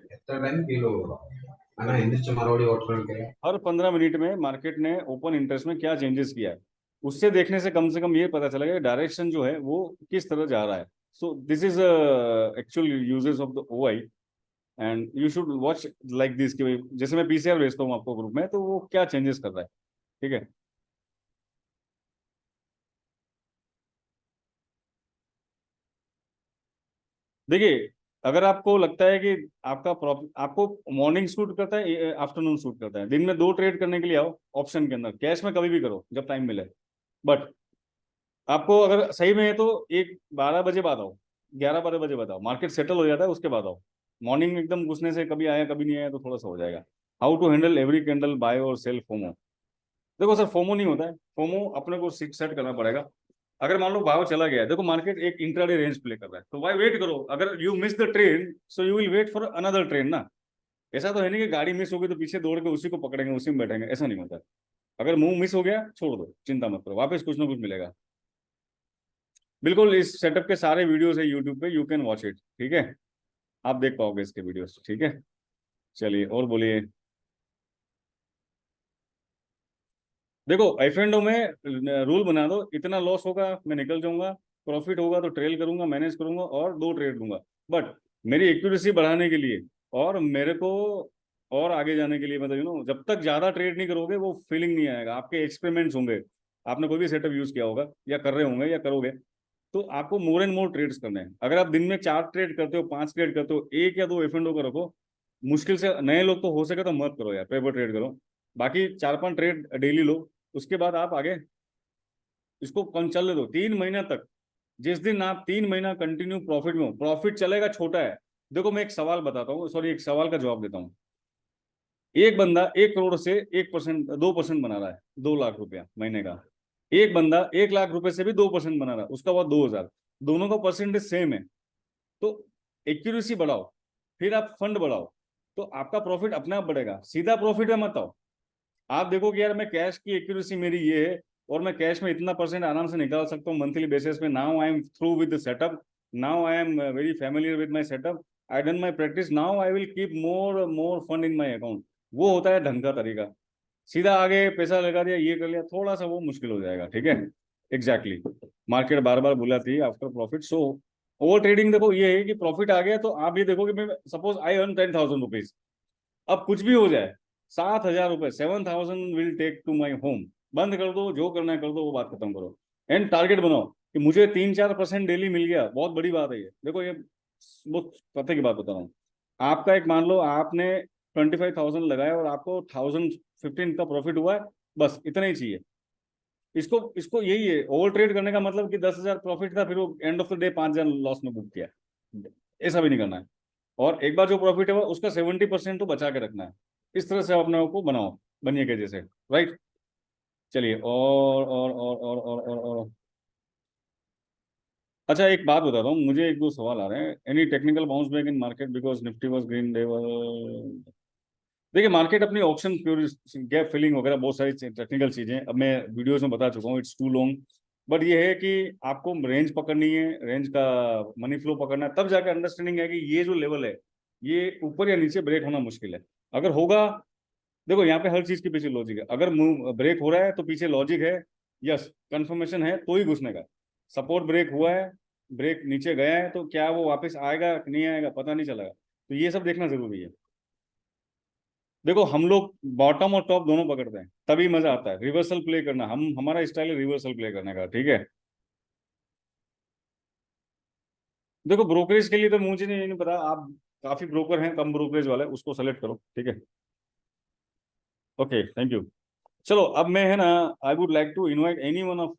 Speaker 1: हर 15 मिनट में मार्केट ने ओपन इंटरेस्ट में क्या चेंजेस किया है, उससे देखने से कम ये पता चलेगा डायरेक्शन जो है वो किस तरह जा रहा है। So this is actual uses of the OI, and you should watch like this कि जैसे मैं पीसीआर भेजता हूँ आपको ग्रुप में, तो वो क्या चेंजेस कर रहा है, ठीक है। देखिए, अगर आपको लगता है कि आपको मॉर्निंग सूट करता है, आफ्टरनून सूट करता है, दिन में 2 ट्रेड करने के लिए आओ ऑप्शन के अंदर, कैश में कभी भी करो जब टाइम मिले। बट आपको अगर सही में है तो एक 12 बजे बाद आओ, 11-12 बजे बाद आओ, मार्केट सेटल हो जाता है उसके बाद आओ। मॉर्निंग एकदम घुसने से कभी आया कभी नहीं आया तो थोड़ा सा हो जाएगा। How to handle every candle buy और सेल फोमो। देखो सर, फोमो नहीं होता है, फोमो अपने को सेट करना पड़ेगा। अगर मान लो भाव चला गया है, देखो मार्केट एक इंट्राडे रेंज प्ले कर रहा है, तो वाई वेट करो, अगर you miss the train so you will wait for another train ना। ऐसा तो है नहीं कि गाड़ी मिस होगी तो पीछे दौड़ के उसी को पकड़ेंगे उसी में बैठेंगे, ऐसा नहीं होता। अगर मूव मिस हो गया छोड़ दो, चिंता मत करो, वापस कुछ ना कुछ मिलेगा। बिल्कुल, इस सेटअप के सारे वीडियोस है यूट्यूब पे, यू कैन वॉच इट, ठीक है, आप देख पाओगे इसके वीडियोस, ठीक है। चलिए और बोलिए। देखो एफ एंड ओ में रूल बना दो, इतना लॉस होगा मैं निकल जाऊंगा, प्रॉफिट होगा तो ट्रेल करूंगा, मैनेज करूंगा और 2 ट्रेड लूंगा। बट मेरी एक्यूरेसी बढ़ाने के लिए और मेरे को और आगे जाने के लिए, मतलब जब तक ज्यादा ट्रेड नहीं करोगे वो फीलिंग नहीं आएगा। आपके एक्सपेरिमेंट्स होंगे, आपने कोई भी सेटअप यूज किया होगा या कर रहे होंगे या करोगे, तो आपको मोर एंड मोर ट्रेड्स करने हैं। अगर आप दिन में 4 ट्रेड करते हो, 5 ट्रेड करते हो, एक या दो एफ एंड ओ का रखो। मुश्किल से नए लोग तो हो सके तो मत करो यार, पेपर ट्रेड करो, बाकी 4-5 ट्रेड डेली लो, उसके बाद आप आगे इसको कम चलने दो 3 महीना तक। जिस दिन आप 3 महीना कंटिन्यू प्रॉफिट में हो, प्रॉफिट चलेगा छोटा है। देखो मैं एक सवाल बताता हूँ, सॉरी एक सवाल का जवाब देता हूँ। एक बंदा 1 करोड़ से 1%, 2% बना रहा है, 2 लाख रुपया महीने का। एक बंदा 1 लाख रुपए से भी 2% बना रहा है, उसका बाद 2,000। दोनों का परसेंटेज सेम है। तो एक्यूरेसी बढ़ाओ, फिर आप फंड बढ़ाओ, तो आपका प्रॉफिट अपने आप बढ़ेगा। सीधा प्रॉफिट में मत आओ। आप देखो कि यार मैं कैश की एक्यूरेसी मेरी ये है और मैं कैश में इतना परसेंट आराम से निकाल सकता हूँ मंथली बेसिस पे। Now I am through with the setup, now I am very familiar with my setup, I done my practice, now I will keep more more fund in my account. वो होता है ढंग का तरीका। सीधा आगे पैसा लगा दिया, ये कर लिया, थोड़ा सा वो मुश्किल हो जाएगा, ठीक है। Exactly exactly. मार्केट बार बार बुलाती है after profit. So over trading देखो ये है कि प्रॉफिट आ गया तो आप ये देखो कि मैं सपोज आई अर्न 10,000 रुपीज, अब कुछ भी हो जाए 7,000 रुपए, 7,000 will take to my home. बंद कर दो, जो करना है कर दो, वो बात खत्म करो। एंड टारगेट बनाओ कि मुझे 3-4% डेली मिल गया, बहुत बड़ी बात है ये। देखो ये बहुत पते की बात बता रहा हूँ। आपका एक मान लो आपने 25,000 लगाया और आपको 1,015 का प्रॉफिट हुआ है, बस इतना ही चाहिए। इसको इसको यही है ओवर ट्रेड करने का मतलब कि 10,000 प्रॉफिट था, फिर वो and of the day 5,000 loss में बुक किया, ऐसा भी नहीं करना है। और एक बार जो प्रॉफिट है उसका 70% तो बचा के रखना है। इस तरह से अपने आप को बनाओ, बनिए के जैसे, राइट। चलिए और अच्छा एक बात बताता हूँ, मुझे एक दो सवाल आ रहे हैं। Any technical bounce back in market because Nifty was green level. देखिए मार्केट अपनी ऑप्शन प्योर गैप फिलिंग वगैरह बहुत सारी टेक्निकल चीजें अब मैं वीडियोस में बता चुका हूँ, इट्स टू लॉन्ग। बट ये है कि आपको रेंज पकड़नी है, रेंज का मनी फ्लो पकड़ना है, तब जाकर अंडरस्टैंडिंग है कि ये जो लेवल है ये ऊपर या नीचे ब्रेक होना मुश्किल है। अगर होगा, देखो यहाँ पे हर चीज के पीछे लॉजिक है। अगर मूव ब्रेक हो रहा है तो पीछे लॉजिक है, यस कंफर्मेशन है तो ही घुसने का। सपोर्ट ब्रेक हुआ है, ब्रेक नीचे गया है, तो क्या वो वापस आएगा कि नहीं आएगा पता नहीं चलेगा, तो ये सब देखना जरूरी है। देखो हम लोग बॉटम और टॉप दोनों पकड़ते हैं, तभी मजा आता है। रिवर्सल प्ले करना, हमारा स्टाइल है रिवर्सल प्ले करने का, ठीक है। देखो ब्रोकरेज के लिए तो मुझे नहीं पता, आप काफी ब्रोकर हैं कम ब्रोकरेज वाले, उसको सेलेक्ट करो, ठीक है। Okay thank you. चलो अब मैं है ना, I would like to invite any one of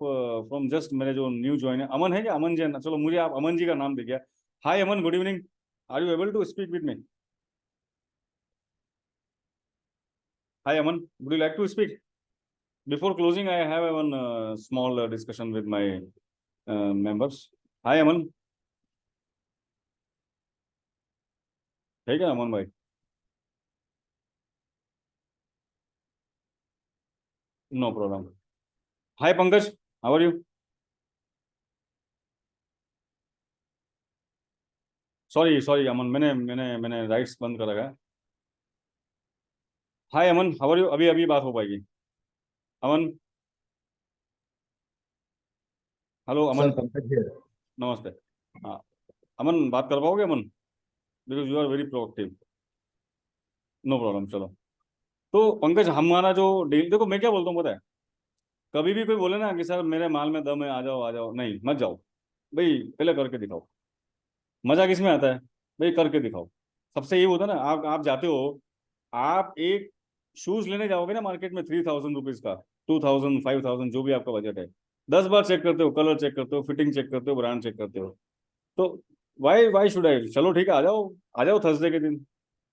Speaker 1: from just मेरे जो न्यू ज्वाइन है, अमन है क्या, अमन जैन, चलो मुझे आप अमन जी का नाम दे गया। Hi Aman, good evening, are you able to speak with me? Hi Aman, would you like to speak? Before closing I have one small discussion with my members. Hi Aman, ठीक है अमन भाई, no problem. Hi Pankaj, how are you? Sorry sorry Aman, मैंने मैंने मैंने rights बंद कर रखा है। Hi Aman, how are you? अभी अभी बात हो पाएगी। Aman, hello
Speaker 4: sir
Speaker 1: Aman,
Speaker 4: Pankaj here.
Speaker 1: नमस्ते। हाँ अमन, बात कर पाओगे Aman? Because you are very proactive. No problem, चलो। तो पंकज, हमारा जो डील, देखो मैं क्या बोलता हूँ पता है, कभी भी कोई बोले ना कि सर मेरे माल में दम है, आ जाओ, नहीं मत जाओ भाई, पहले करके दिखाओ। मजा किस में आता है भाई? करके दिखाओ। सबसे ये होता है ना, आप जाते हो, आप एक शूज लेने जाओगे ना मार्केट में 3000 रुपीज का, 2000, 5000, जो भी आपका बजट है, 10 बार चेक करते हो, कलर चेक करते हो, फिटिंग चेक करते हो, ब्रांड चेक करते हो। तो वाई वाई शुड आई? चलो ठीक है, आ जाओ, आ जाओ थर्सडे के दिन,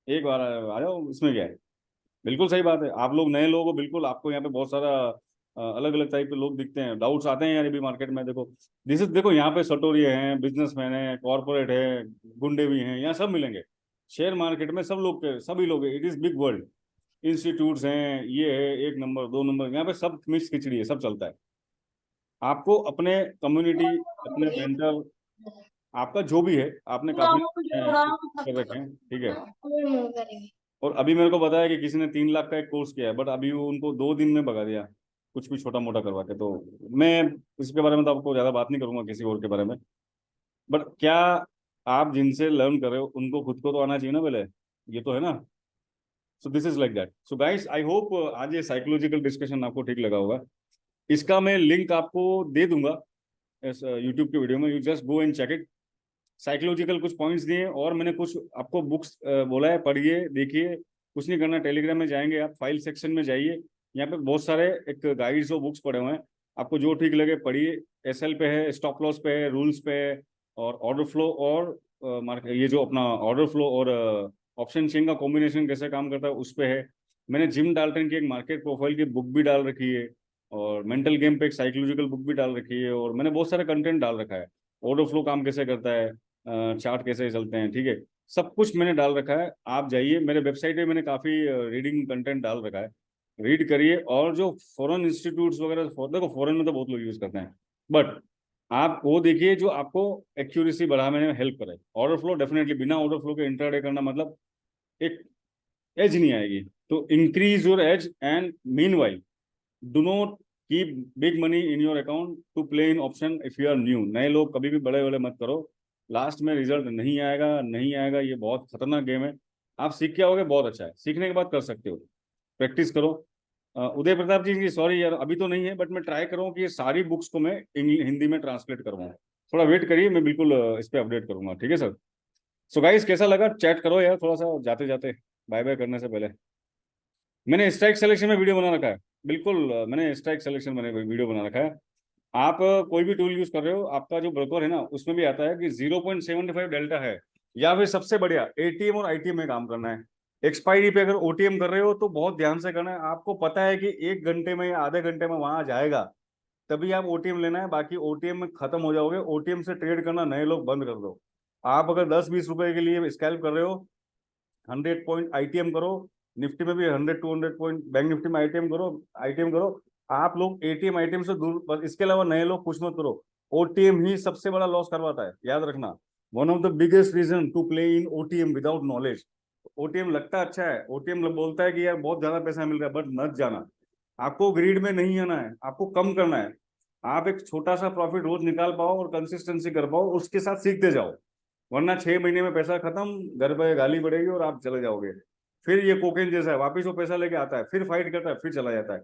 Speaker 1: एक बार आ जाओ, इसमें क्या है? बिल्कुल सही बात है। आप लोग नए लोग हो, बिल्कुल आपको यहाँ पे बहुत सारा अलग अलग टाइप के लोग दिखते हैं, डाउट्स आते हैं यार ये भी मार्केट में। देखो दिस इज, देखो यहाँ पे सटोरिये हैं, बिजनेसमैन है, कॉर्पोरेट है, गुंडे भी हैं, यहाँ सब मिलेंगे। शेयर मार्केट में सब लोग के सभी लोग, it is big world. Institutes हैं, ये है, 1 नंबर 2 नंबर, यहाँ पे सब मिक्स खिचड़ी है, सब चलता है। आपको अपने कम्युनिटी, अपने मेंटर, आपका जो भी है, आपने काफी कर रखे हैं, ठीक है। और अभी मेरे को बताया कि किसी ने 3 लाख का एक कोर्स किया है, बट अभी वो उनको 2 दिन में भगा दिया, कुछ भी छोटा मोटा करवा के। तो मैं इसके बारे में तो आपको ज़्यादा बात नहीं करूंगा किसी और के बारे में। बट क्या आप जिनसे लर्न कर रहे हो उनको खुद को तो आना चाहिए ना पहले, ये तो है ना। So this is like that. So guys, I hope आज ये साइकोलॉजिकल डिस्कशन आपको ठीक लगा होगा। इसका मैं लिंक आपको दे दूंगा इस यूट्यूब के वीडियो में, you just go and check it. Psychological कुछ पॉइंट्स दिए, और मैंने कुछ आपको बुक्स बोला है, पढ़िए, देखिए। कुछ नहीं करना, टेलीग्राम में जाएंगे आप, फाइल सेक्शन में जाइए, यहाँ पे बहुत सारे एक गाइड्स और बुक्स पड़े हुए हैं, आपको जो ठीक लगे पढ़िए। एसएल पे है, स्टॉप लॉस पे है, रूल्स पे है, और ऑर्डर फ्लो, और मार्केट, ये जो अपना ऑर्डर फ्लो और ऑप्शन चेन का कॉम्बिनेशन कैसे काम करता है उस पे है। मैंने जिम डाल्टन की एक मार्केट प्रोफाइल की बुक भी डाल रखी है, और मेंटल गेम पे एक साइकोलॉजिकल बुक भी डाल रखी है, और मैंने बहुत सारे कंटेंट डाल रखा है। ऑर्डर फ्लो काम कैसे करता है, चार्ट कैसे चलते हैं, ठीक है, सब कुछ मैंने डाल रखा है। आप जाइए मेरे वेबसाइट पे, मैंने काफ़ी रीडिंग कंटेंट डाल रखा है, रीड करिए। और जो फॉरेन इंस्टीट्यूट्स वगैरह, देखो फॉरेन में तो बहुत लोग यूज़ करते हैं, बट आप वो देखिए जो आपको एक्यूरेसी बढ़ाने में हेल्प करे। ऑर्डर फ्लो डेफिनेटली, बिना ऑर्डर फ्लो के इंट्राडे करना मतलब एक एज नहीं आएगी। तो increase your edge, and meanwhile do not keep big money in your account to play in option if you are new. नए लोग कभी भी बड़े बड़े मत करो, लास्ट में रिजल्ट नहीं आएगा, नहीं आएगा, ये बहुत खतरनाक गेम है। आप सीख के आओगे बहुत अच्छा है, सीखने के बाद कर सकते हो, प्रैक्टिस करो। उदय प्रताप जी, सॉरी यार अभी तो नहीं है, बट मैं ट्राई करूँ कि ये सारी बुक्स को मैं हिंदी में ट्रांसलेट करवाऊँ। थोड़ा वेट करिए, मैं बिल्कुल इस पर अपडेट करूंगा, ठीक है सर। सो गाइस, कैसा लगा? चैट करो यार थोड़ा सा जाते जाते, बाय बाय करने से पहले। मैंने स्ट्राइक सिलेक्शन में वीडियो बना रखा है, बिल्कुल मैंने स्ट्राइक सिलेक्शन में वीडियो बना रखा है। आप कोई भी टूल यूज कर रहे हो, आपका जो ब्रोकर है ना, उसमें भी आता है कि 0.75 डेल्टा है, या फिर सबसे बढ़िया एटीएम और आईटीएम में काम करना है। एक्सपायरी पे अगर ओटीएम कर रहे हो तो बहुत ध्यान से करना है। आपको पता है कि 1 घंटे में या आधे घंटे में वहां जाएगा, तभी आप ओटीएम लेना है, बाकी ओटीएम में खत्म हो जाओगे। ओटीएम से ट्रेड करना नए लोग बंद कर दो। आप अगर 10-20 रुपए के लिए स्कैल्प कर रहे हो, 100 पॉइंट आईटीएम करो, निफ्टी में भी 100-200 पॉइंट, बैंक निफ्टी में आईटीएम करो। आप लोग एटीएम आईटीएम से दूर, बस इसके अलावा नए लोग कुछ मत करो। ओटीएम ही सबसे बड़ा लॉस करवाता है, याद रखना। One of the biggest reason to play in OTM without knowledge. OTM लगता अच्छा है, ओटीएम बोलता है कि यार बहुत ज्यादा पैसा मिल रहा है, बट मत जाना। आपको ग्रीड में नहीं आना है, आपको कम करना है। आप एक छोटा सा प्रॉफिट रोज निकाल पाओ और कंसिस्टेंसी कर पाओ, उसके साथ सीखते जाओ। वरना 6 महीने में पैसा खत्म, घर पे गाली पड़ेगी और आप चले जाओगे। फिर ये कोकेन जैसा है, वापिस वो पैसा लेके आता है, फिर फाइट करता है, फिर चला जाता है।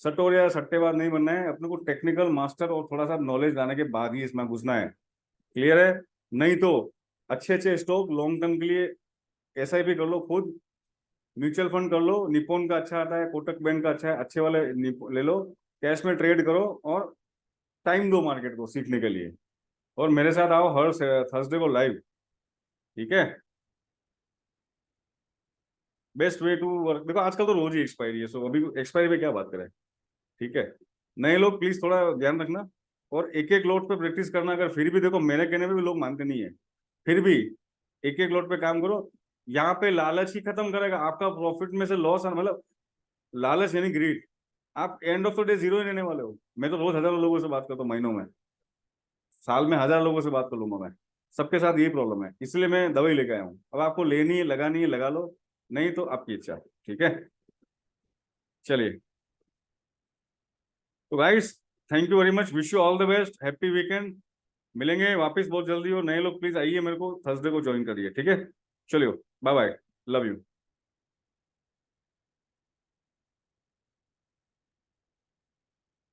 Speaker 1: सट्टोर या सट्टेबाज नहीं बनना है, अपने को टेक्निकल मास्टर और थोड़ा सा नॉलेज लाने के बाद ही इसमें घुसना है। क्लियर है? नहीं तो अच्छे अच्छे स्टॉक लॉन्ग टर्म के लिए एसआईपी कर लो खुद, म्यूचुअल फंड कर लो, निप्पॉन का अच्छा आता है, कोटक बैंक का अच्छा है, अच्छे वाले ले लो, कैश में ट्रेड करो, और टाइम दो मार्केट को सीखने के लिए। और मेरे साथ आओ हर थर्सडे को लाइव, ठीक है। बेस्ट वे टू वर्क, देखो आजकल तो रोज ही एक्सपायरी है, सो अभी एक्सपायरी पे क्या बात करें, ठीक है। नए लोग प्लीज थोड़ा ध्यान रखना, और एक एक लोट पे प्रैक्टिस करना। अगर फिर भी, देखो मेरे कहने पे भी लोग मानते नहीं है, फिर भी एक एक लोट पे काम करो। यहाँ पे लालच ही खत्म करेगा आपका, प्रॉफिट में से लॉस, मतलब लालच यानी ग्रीड। आप end of the day zero ही रहने वाले हो। मैं तो रोज हजारों लोगों से बात करता हूँ, महीनों में, साल में 1000 लोगों से बात कर लूंगा मैं, सबके साथ यही प्रॉब्लम है, इसलिए मैं दवाई लेके आया हूँ। अब आपको लेनी है, लगानी है, लगा लो, नहीं तो आपकी इच्छा। ठीक है, चलिए। तो guys, thank you very much, wish you all the best, happy weekend. मिलेंगे वापस बहुत जल्दी, और नए लोग प्लीज आइए, मेरे को थर्सडे को ज्वाइन करिए। ठीक है, चलिए, बाय बाय, लव यू।